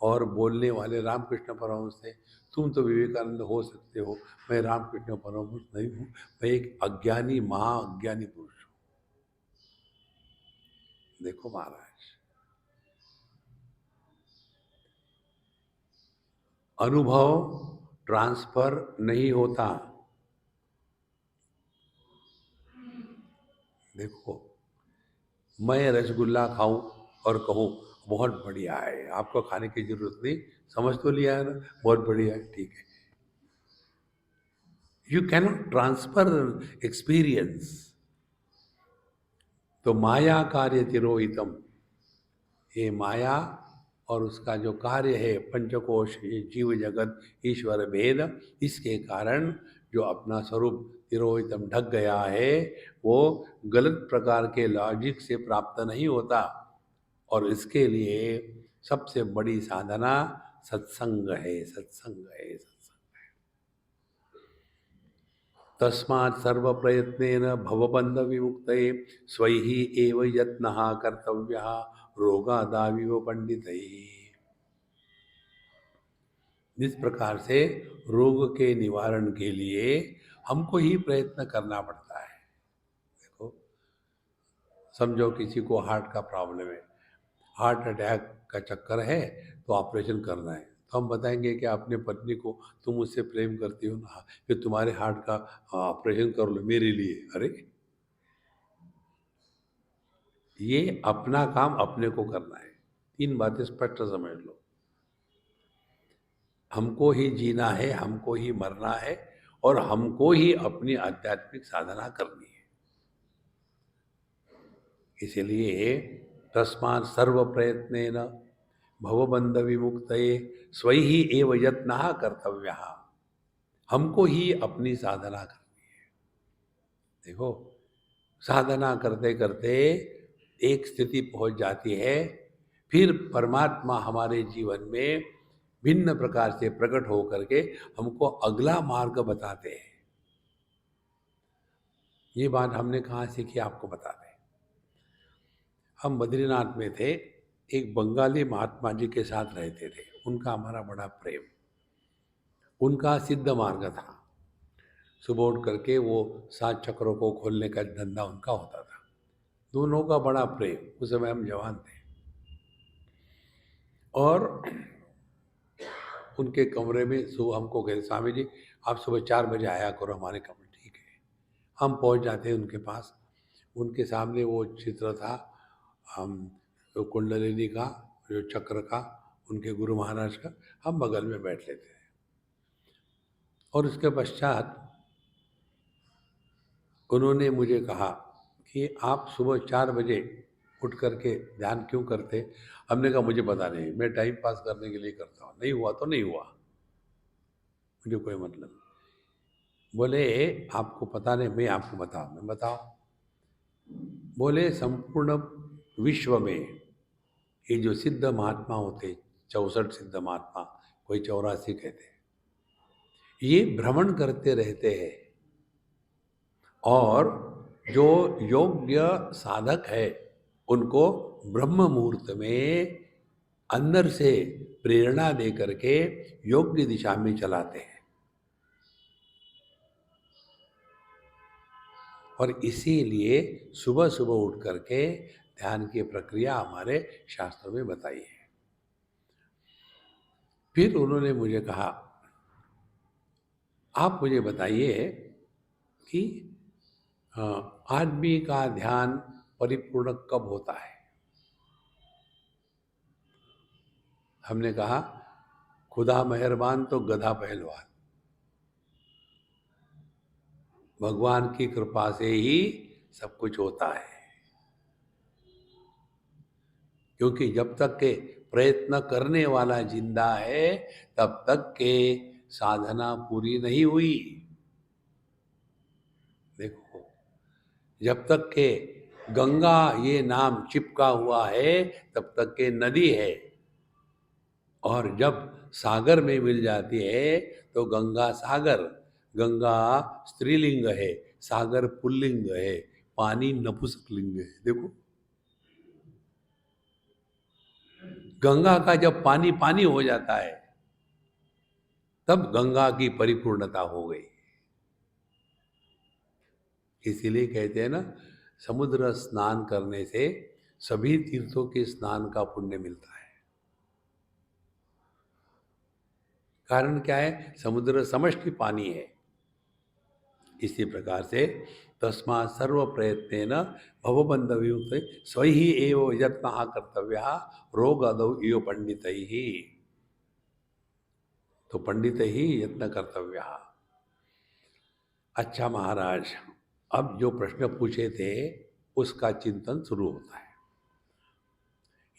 [SPEAKER 1] और बोलने वाले रामकृष्ण परमहंस थे। तुम तो विवेकानंद हो सकते हो, मैं रामकृष्ण परमहंस नहीं हूँ, मैं एक अज्ञानी, महाअज्ञानी पुरुष हूँ। देखो महाराज, अनुभव ट्रांसफर नहीं होता। देखो, मैं रसगुल्ला खाऊं और कहूं बहुत बढ़िया है, आपको खाने की जरूरत नहीं, समझ तो लिया है ना, बहुत बढ़िया है, ठीक है। You cannot transfer experience. तो माया कार्य तिरोहितम, ये माया और उसका जो कार्य है, पंचकोश, ये जीव जगत ईश्वर भेद, इसके कारण जो अपना स्वरूप तिरोहितम ढक गया है, वो गलत प्रकार के लॉजिक से प्राप्त नहीं होता। और इसके लिए सबसे बड़ी साधना सत्संग है, सत्संग है, सत्संग। तस्मात् सर्वप्रयत्नेन भवबन्धविमुक्तये स्वैः एव यत्नः कर्तव्यः रोगादाविव पंडितैः। इस प्रकार से रोग के निवारण के लिए हमको ही प्रयत्न करना पड़ता है। देखो, समझो किसी को हार्ट का प्रॉब्लम है, हार्ट अटैक का चक्कर है, तो ऑपरेशन करना है, तो हम बताएंगे कि अपने पत्नी को, तुम मुझसे प्रेम करती हो ना, फिर तुम्हारे हार्ट का ऑपरेशन कर लो मेरे लिए। अरे, ये अपना काम अपने को करना है। तीन बातें स्पष्ट समझ लो। हमको ही जीना है, हमको ही मरना है, और हमको ही अपनी आध्यात्मिक साधना करनी है। इसलिए तस्मात् सर्व प्रयत्नेन भवबंध विमुक्तये स्वैः एव यत्नः कर्तव्यः। हमको ही अपनी साधना करनी है। देखो, साधना करते करते एक स्थिति पहुंच जाती है, फिर परमात्मा हमारे जीवन में भिन्न प्रकार से प्रकट होकर के हमको अगला मार्ग बताते हैं। ये बात हमने कहाँ सीखी आपको बता दें। हम बद्रीनाथ में थे, एक बंगाली महात्मा जी के साथ रहते थे, उनका हमारा बड़ा प्रेम। उनका सिद्ध मार्ग था, सुबह उठ करके वो 7 चक्रों को खोलने का धंधा उनका होता था। दोनों का बड़ा प्रेम। उस समय हम जवान थे, और उनके कमरे में सुबह हमको कहे, स्वामी जी आप सुबह 4 बजे आया करो हमारे कमरे। ठीक है, हम पहुंच जाते हैं उनके पास। उनके सामने वो चित्र था, हम जो कुंडलिनी का, जो चक्र का, उनके गुरु महाराज का, हम बगल में बैठ लेते हैं। और उसके पश्चात उन्होंने मुझे कहा कि आप सुबह 4 बजे उठ करके ध्यान क्यों करते? हमने कहा मुझे पता नहीं, मैं टाइम पास करने के लिए करता हूँ, नहीं हुआ तो नहीं हुआ, मुझे कोई मतलब नहीं। बोले आपको पता नहीं, मैं आपको बताऊँ? मैं बताओ। बोले संपूर्ण विश्व में ये जो सिद्ध महात्मा होते, 64 सिद्ध महात्मा, कोई 84 कहते हैं, ये भ्रमण करते रहते हैं, और जो योग्य साधक है उनको ब्रह्म मुहूर्त में अंदर से प्रेरणा दे करके योग्य दिशा में चलाते हैं। और इसीलिए सुबह सुबह उठ करके ध्यान की प्रक्रिया हमारे शास्त्रों में बताई है। फिर उन्होंने मुझे कहा, आप मुझे बताइए कि आदमी का ध्यान परिपूर्ण कब होता है? हमने कहा खुदा मेहरबान तो गधा पहलवान, भगवान की कृपा से ही सब कुछ होता है। क्योंकि जब तक के प्रयत्न करने वाला जिंदा है, तब तक के साधना पूरी नहीं हुई। देखो, जब तक के गंगा ये नाम चिपका हुआ है, तब तक के नदी है, और जब सागर में मिल जाती है तो गंगा सागर। गंगा स्त्रीलिंग है, सागर पुल्लिंग है, पानी नपुंसकलिंग है। देखो, गंगा का जब पानी पानी हो जाता है, तब गंगा की परिपूर्णता हो गई। इसीलिए कहते हैं ना, समुद्र स्नान करने से सभी तीर्थों के स्नान का पुण्य मिलता है। कारण क्या है? समुद्र समष्टि पानी है। इसी प्रकार से तस्मात् सर्व प्रयत्नेन भवबंध विमुक्त स्वैः एव यत्नः कर्तव्यः रोगादौ इव पंडितैः। तो पंडित ही यत्न कर्तव्यः। अच्छा महाराज, अब जो प्रश्न पूछे थे उसका चिंतन शुरू होता है।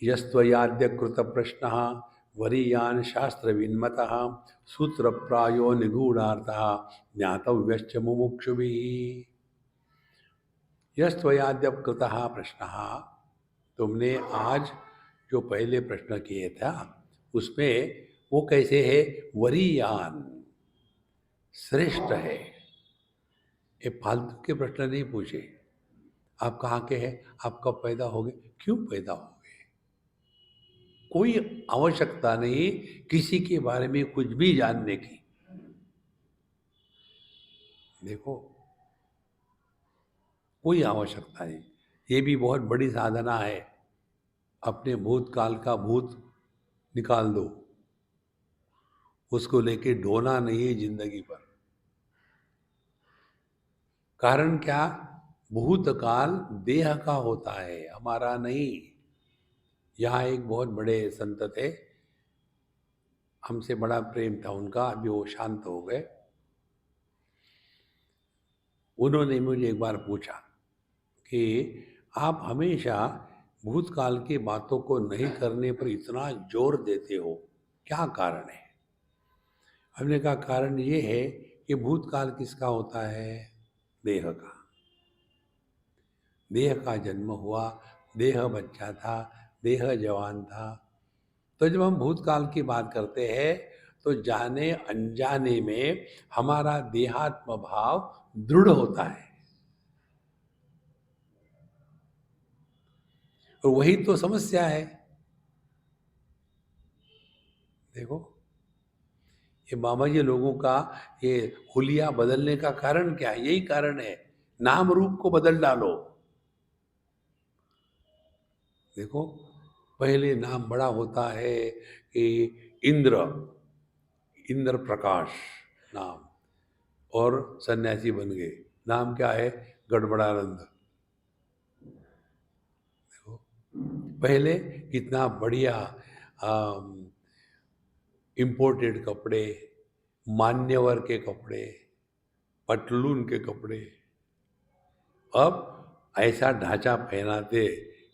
[SPEAKER 1] यस्त्वयाद्य कृत प्रश्न वरीयान शास्त्र विन्मतः सूत्र प्रायो निगूढ़ार्थः ज्ञातव्यश्च मुमुक्षुभिः। यस्त्वयाद्य कृत प्रश्न, तुमने आज जो पहले प्रश्न किए था उसमें वो कैसे है? वरीयान, श्रेष्ठ है। ये फालतू के प्रश्न नहीं पूछे। आप कहाँ के हैं? आप कब पैदा हो गए? क्यों पैदा हो गए? कोई आवश्यकता नहीं किसी के बारे में कुछ भी जानने की। देखो, कोई आवश्यकता नहीं। ये भी बहुत बड़ी साधना है। अपने भूतकाल का भूत निकाल दो। उसको लेके ढोना नहीं है जिंदगी पर। कारण क्या? भूतकाल देह का होता है, हमारा नहीं। यहाँ एक बहुत बड़े संत थे, हमसे बड़ा प्रेम था उनका, अभी वो शांत हो गए। उन्होंने मुझे एक बार पूछा कि आप हमेशा भूतकाल की बातों को नहीं करने पर इतना जोर देते हो, क्या कारण है? हमने कहा कारण ये है कि भूतकाल किसका होता है? देह का। देह का जन्म हुआ, देह बच्चा था, देह जवान था। तो जब हम भूतकाल की बात करते हैं तो जाने अनजाने में हमारा देहात्म भाव दृढ़ होता है। और वही तो समस्या है। देखो, ये बाबा जी लोगों का ये हुलिया बदलने का कारण क्या है? यही कारण है, नाम रूप को बदल डालो। देखो, पहले नाम बड़ा होता है कि इंद्र, इंद्र प्रकाश नाम, और सन्यासी बन गए। नाम क्या है? गड़बड़ानंद। देखो, पहले कितना बढ़िया इम्पोर्टेड कपड़े, मान्यवर के कपड़े, पटलून के कपड़े, अब ऐसा ढांचा पहनाते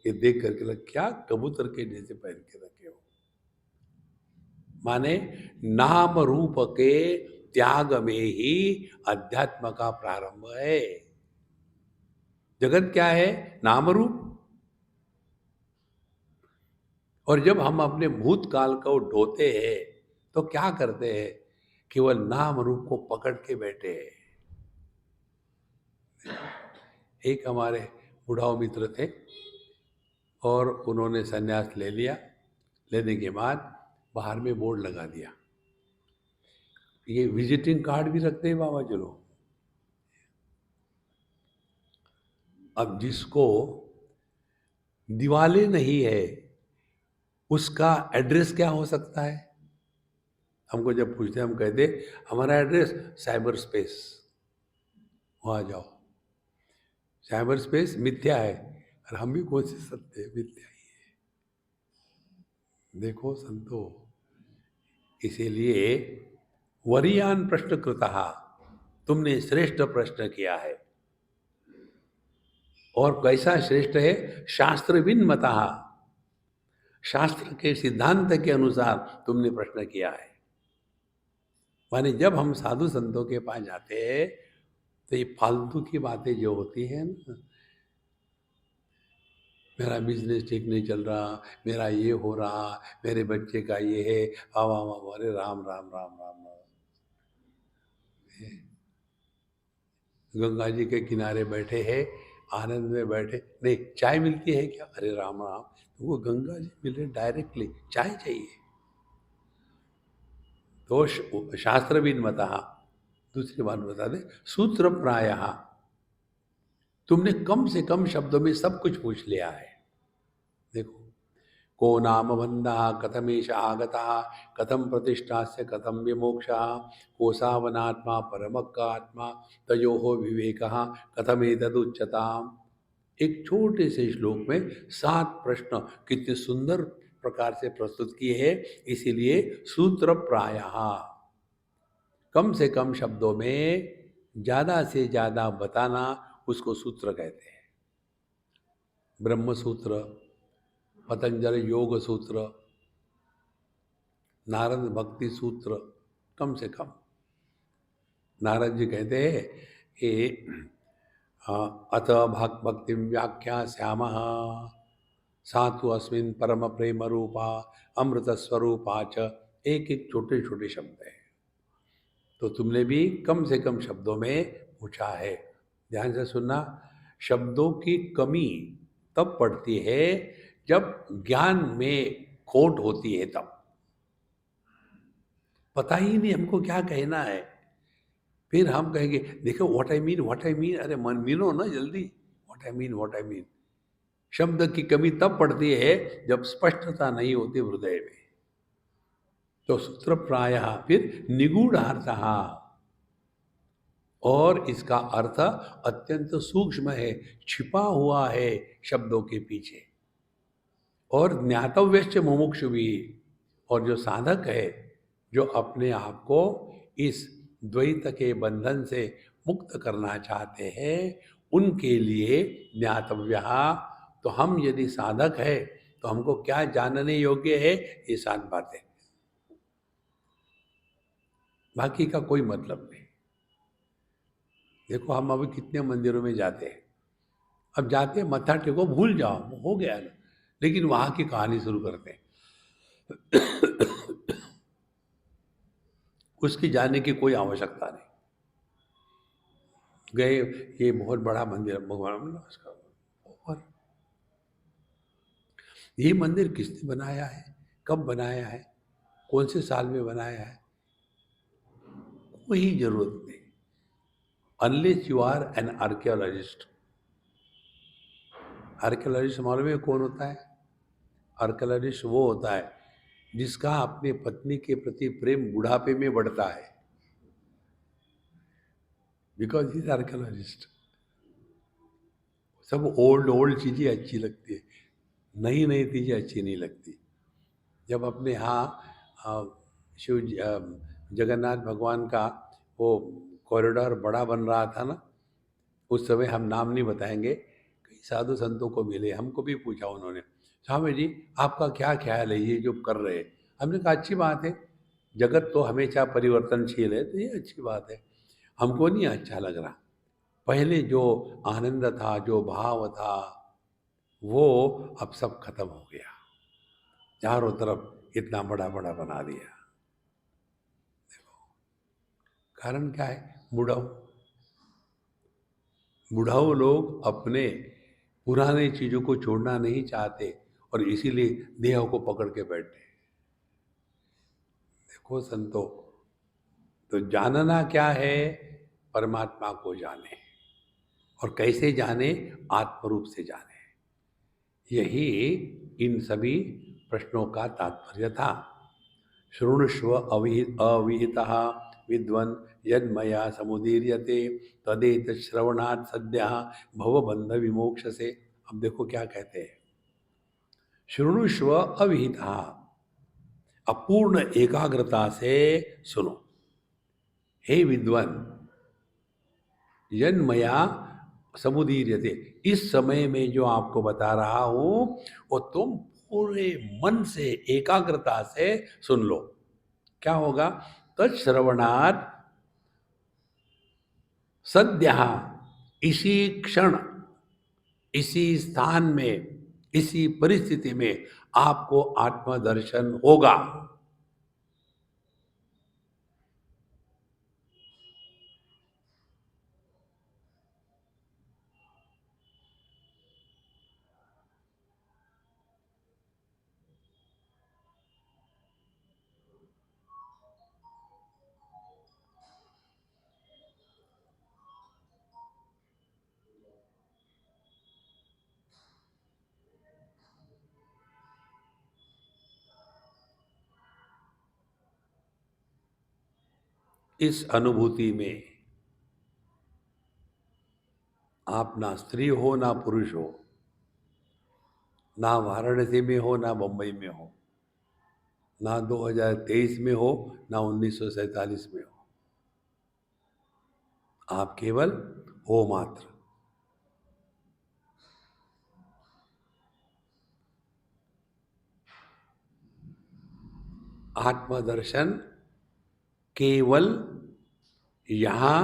[SPEAKER 1] कि देख करके लग क्या कबूतर के जैसे पहन के रखे हो। माने नाम रूप के त्याग में ही अध्यात्म का प्रारंभ है। जगत क्या है? नाम रूप। और जब हम अपने भूतकाल को ढोते हैं तो क्या करते हैं? केवल नाम रूप को पकड़ के बैठे हैं। एक हमारे बुढ़ाऊ मित्र थे और उन्होंने संन्यास ले लिया। लेने के बाद बाहर में बोर्ड लगा दिया, ये विजिटिंग कार्ड भी रखते हैं बाबा जी लोग। अब जिसको दिवाली नहीं है उसका एड्रेस क्या हो सकता है? हमको जब पूछते हैं हम कहते हमारा एड्रेस साइबर स्पेस, वहाँ जाओ। साइबर स्पेस मिथ्या है और हम भी कौन से सत्य है? मिथ्या ही है। देखो संतो, इसीलिए वरीयान प्रश्न कृतः, तुमने श्रेष्ठ प्रश्न किया है। और कैसा श्रेष्ठ है? शास्त्र विन्मतः, शास्त्र के सिद्धांत के अनुसार तुमने प्रश्न किया है। माने जब हम साधु संतों के पास जाते हैं तो ये फालतू की बातें जो होती हैं ना, मेरा बिजनेस ठीक नहीं चल रहा, मेरा ये हो रहा, मेरे बच्चे का ये है, वाह वाह वाह, अरे राम राम राम राम राम। गंगा जी के किनारे बैठे हैं, आनंद में बैठे, नहीं चाय मिलती है क्या? अरे राम राम, तो वो गंगा जी मिले डायरेक्टली, चाय चाहिए। तो शास्त्र विन्मतः, दूसरी बात बता दे, सूत्र प्रायः, तुमने कम से कम शब्दों में सब कुछ पूछ लिया है। देखो, को नाम बंधः कथमेश आगतः, कथम प्रतिष्ठास्य कथम विमोक्षः, कोसावनात्मा परमक्कात्मा तयोः विवेकः कथमेतदुच्यताम्। एक छोटे से श्लोक में 7 प्रश्न कितने सुंदर प्रकार से प्रस्तुत किए हैं। इसीलिए सूत्र प्रायः, कम से कम शब्दों में ज़्यादा से ज़्यादा बताना, उसको सूत्र कहते हैं। ब्रह्म सूत्र, पतंजलि योग सूत्र, नारद भक्ति सूत्र, कम से कम। नारद जी कहते हैं कि अथ भक्ति व्याख्या श्याम सातु अस्मिन परम प्रेम रूपा अमृत स्वरूपा च, एक एक छोटे छोटे शब्द हैं। तो तुमने भी कम से कम शब्दों में पूछा है। ध्यान से सुनना, शब्दों की कमी तब पड़ती है जब ज्ञान में खोट होती है तब। पता ही नहीं हमको क्या कहना है। फिर हम कहेंगे देखो व्हाट आई मीन, अरे मन मीनो ना जल्दी, व्हाट आई मीन। शब्द की कमी तब पड़ती है जब स्पष्टता नहीं होती हृदय में। तो सूत्र प्रायः फिर निगूढ़ार्थः, और इसका अर्थ अत्यंत सूक्ष्म है, छिपा हुआ है शब्दों के पीछे। और ज्ञातव्यश्च मुमुक्षु भी, और जो साधक है, जो अपने आप को इस द्वैत के बंधन से मुक्त करना चाहते हैं, उनके लिए ज्ञातव्य। तो हम यदि साधक है तो हमको क्या जानने योग्य है, ये 7 बातें, बाकी का कोई मतलब नहीं। देखो हम अभी कितने मंदिरों में जाते हैं, अब जाते हैं मत्था टेको, भूल जाओ, वो हो गया ना, लेकिन वहां की कहानी शुरू करते हैं। उसकी जानने की कोई आवश्यकता नहीं। गए, ये बहुत बड़ा मंदिर है, भगवान नमस्कार, और ये मंदिर किसने बनाया है, कब बनाया है, कौन से साल में बनाया है, कोई जरूरत नहीं। Unless you are an archaeologist. Archaeologist मालूम है कौन होता है? आर्कियोलॉजिस्ट वो होता है जिसका अपने पत्नी के प्रति प्रेम बुढ़ापे में बढ़ता है, बिकॉज ही इज आर्कियोलॉजिस्ट। सब ओल्ड ओल्ड चीजें अच्छी लगती है, नई नई चीजें अच्छी नहीं लगती। जब अपने यहाँ अ, जगन्नाथ भगवान का वो कॉरिडोर बड़ा बन रहा था ना, उस समय हम नाम नहीं बताएंगे, कई साधु संतों को मिले, हमको भी पूछा उन्होंने, स्वामी जी आपका क्या ख्याल है ये जो कर रहे हैं? हमने कहा अच्छी बात है, जगत तो हमेशा परिवर्तनशील है, तो ये अच्छी बात है। हमको नहीं अच्छा लग रहा, पहले जो आनंद था, जो भाव था, वो अब सब खत्म हो गया। चारों तरफ इतना बड़ा बड़ा बना दिया। कारण क्या है? बुढ़ाऊ। बुढ़ाऊ लोग अपने पुराने चीजों को छोड़ना नहीं चाहते, और इसीलिए देह को पकड़ के बैठे। देखो संतो, तो जानना क्या है? परमात्मा को जाने, और कैसे जाने? आत्म रूप से जाने। यही इन सभी प्रश्नों का तात्पर्य था। शृणुष्व अविहितः विद्वन् यन्मया समुदीर्यते तदेत श्रवणात् सद्यः भवबंध विमोक्षसे। अब देखो क्या कहते हैं, शृणुष्व अविहितः, अपूर्ण एकाग्रता से सुनो। हे विद्वान, यन्मया समुदीर्यते, इस समय में जो आपको बता रहा हूं वो तुम पूरे मन से एकाग्रता से सुन लो। क्या होगा? तत्श्रवणात् सद्यः, इसी क्षण, इसी स्थान में, इसी परिस्थिति में आपको आत्मदर्शन होगा। इस अनुभूति में आप ना स्त्री हो ना पुरुष हो, ना वाराणसी में हो ना बंबई में हो, ना 2023 में हो ना 1947 में हो, आप केवल हो मात्र। आत्मदर्शन केवल यहाँ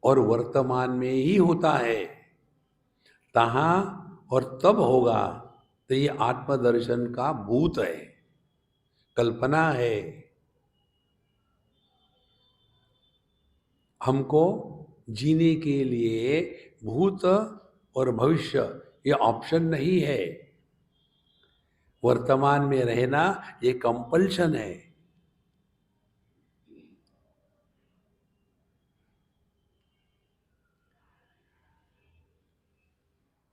[SPEAKER 1] और वर्तमान में ही होता है। तहाँ और तब होगा तो ये आत्मदर्शन का भूत है, कल्पना है। हमको जीने के लिए भूत और भविष्य ये ऑप्शन नहीं है। वर्तमान में रहना ये कंपल्शन है।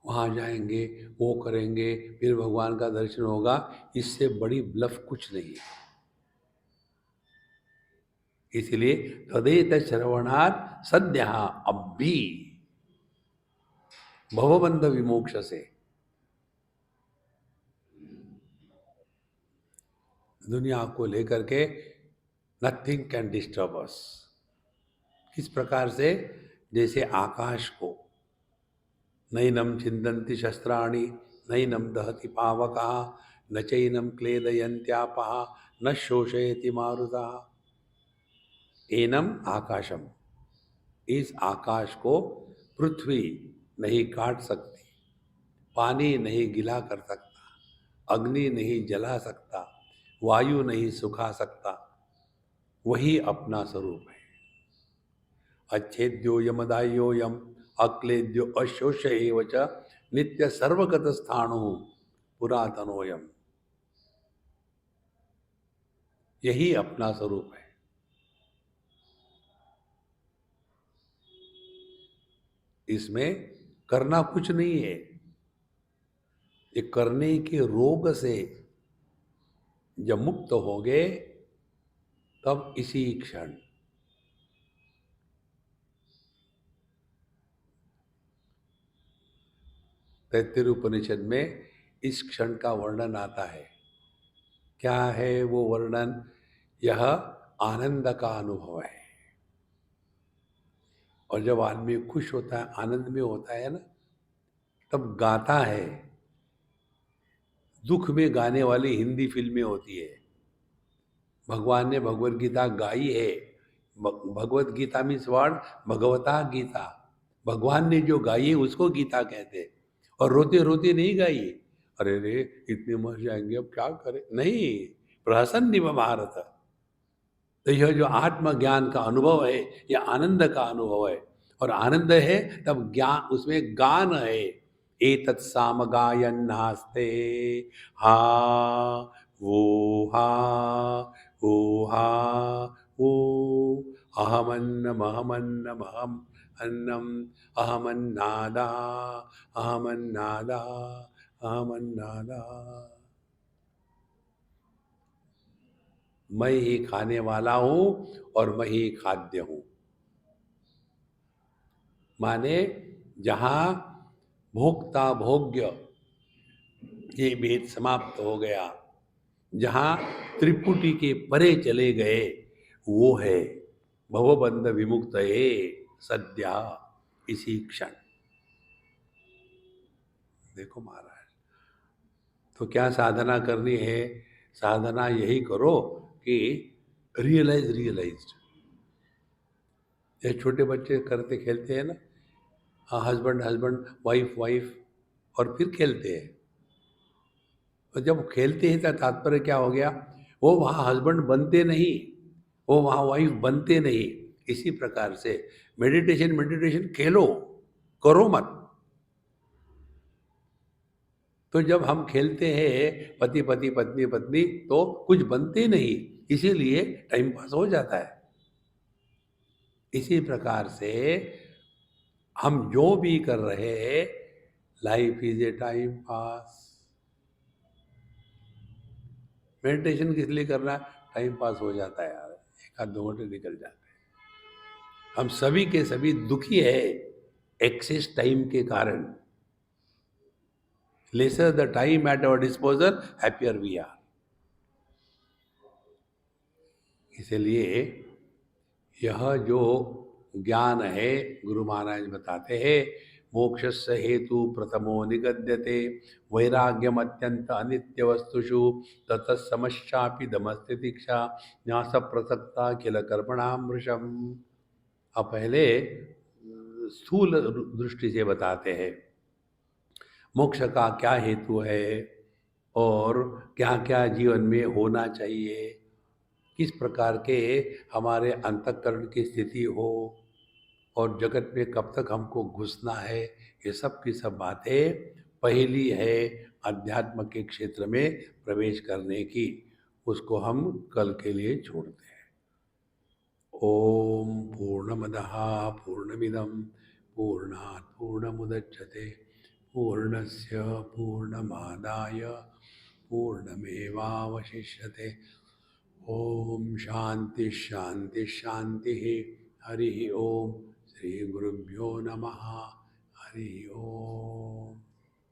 [SPEAKER 1] वहाँ जाएंगे, वो करेंगे, फिर भगवान का दर्शन होगा, इससे बड़ी ब्लफ कुछ नहीं है। इसलिए तदेत श्रवणात् सद्य अब भी भवबंध विमोक्ष से दुनिया को लेकर के नथिंग कैन डिस्टर्ब अस। किस प्रकार से? जैसे आकाश को नैनम छिन्दन्ति शस्त्राणि नैनम दहति पावकः न चैनम क्लेदयन्त्यापः न शोषयति मारुतः। एनम आकाशम, इस आकाश को पृथ्वी नहीं काट सकती, पानी नहीं गिला कर सकता, अग्नि नहीं जला सकता, वायु नहीं सुखा सकता। वही अपना स्वरूप है। अच्छेद्यो यमदायो यम अक्लेद्यो अशोष एव च नित्य सर्वगत स्थाणु पुरातनोयम। यही अपना स्वरूप है। इसमें करना कुछ नहीं है। ये करने के रोग से जब मुक्त हो गए तब इसी क्षण तैत्तिरीय उपनिषद में इस क्षण का वर्णन आता है। क्या है वो वर्णन? यह आनंद का अनुभव है। और जब आदमी खुश होता है, आनंद में होता है ना, तब गाता है। दुख में गाने वाली हिंदी फिल्में होती है। भगवान ने भगवत गीता गाई है। भगवत गीता मीन्स वर्ड भगवता गीता। भगवान ने जो गाई है उसको गीता कहते हैं। और रोते रोते नहीं गाई। अरे रे इतने मर जाएंगे अब क्या करें, नहीं। प्रहसन्निव भारत। तो यह जो आत्मज्ञान का अनुभव है, यह आनंद का अनुभव है। और आनंद है तब ज्ञान, उसमें गान है। एतत् साम गायन नास्ते हा वो हा वो हा वो अहमन्नम अहमन्नम अहम अन्नम अहमन्नादा अहमन्नादा अहमन्नादा। मैं ही खाने वाला हूँ और मैं ही खाद्य हूँ। माने जहाँ भोक्ता भोग्य ये भेद समाप्त हो गया, जहाँ त्रिपुटी के परे चले गए, वो है भवबंध विमुक्त है सद्या इसी क्षण। देखो महाराज, तो क्या साधना करनी है? साधना यही करो कि रियलाइज्ड। ये छोटे बच्चे करते खेलते हैं ना, हाँ, हस्बैंड हस्बैंड, वाइफ वाइफ, और फिर खेलते हैं। और जब खेलते हैं तो तात्पर्य क्या हो गया? वो वहाँ हस्बैंड बनते नहीं, वो वहाँ वाइफ बनते नहीं। इसी प्रकार से मेडिटेशन मेडिटेशन खेलो, करो मत। तो जब हम खेलते हैं पति पति पत्नी पत्नी, तो कुछ बनते नहीं, इसीलिए टाइम पास हो जाता है। इसी प्रकार से हम जो भी कर रहे हैं, life is a time pass. Meditation किस लिए करना है? टाइम पास हो जाता है यार, एक आध 2 घंटे निकल जाते हैं। हम सभी के सभी दुखी है एक्सेस टाइम के कारण। Lesser the time at our disposal, happier we are. इसलिए यह जो ज्ञान है, गुरु महाराज बताते हैं, मोक्षस्य हेतु प्रथमो निगद्यते वैराग्यम अत्यंत अनित्य वस्तुषु ततः समस्यापि दमस्तितिक्षा न्यास प्रसक्ता किल कर्मणामृषम। अब पहले स्थूल दृष्टि से बताते हैं मोक्ष का क्या हेतु है और क्या क्या जीवन में होना चाहिए, किस प्रकार के हमारे अंतःकरण की स्थिति हो, और जगत में कब तक हमको घुसना है, ये सब की सब बातें पहेली है अध्यात्म के क्षेत्र में प्रवेश करने की। उसको हम कल के लिए छोड़ते हैं। ओम पूर्णमदः पूर्णमिदं पूर्णात् पूर्णमुदच्यते पूर्णस्य पूर्णमादाय पूर्णमेवावशिष्यते। ओम शांति शांति शांति। हरि ओम। श्री गुरुभ्यो नमः। हरि ओम।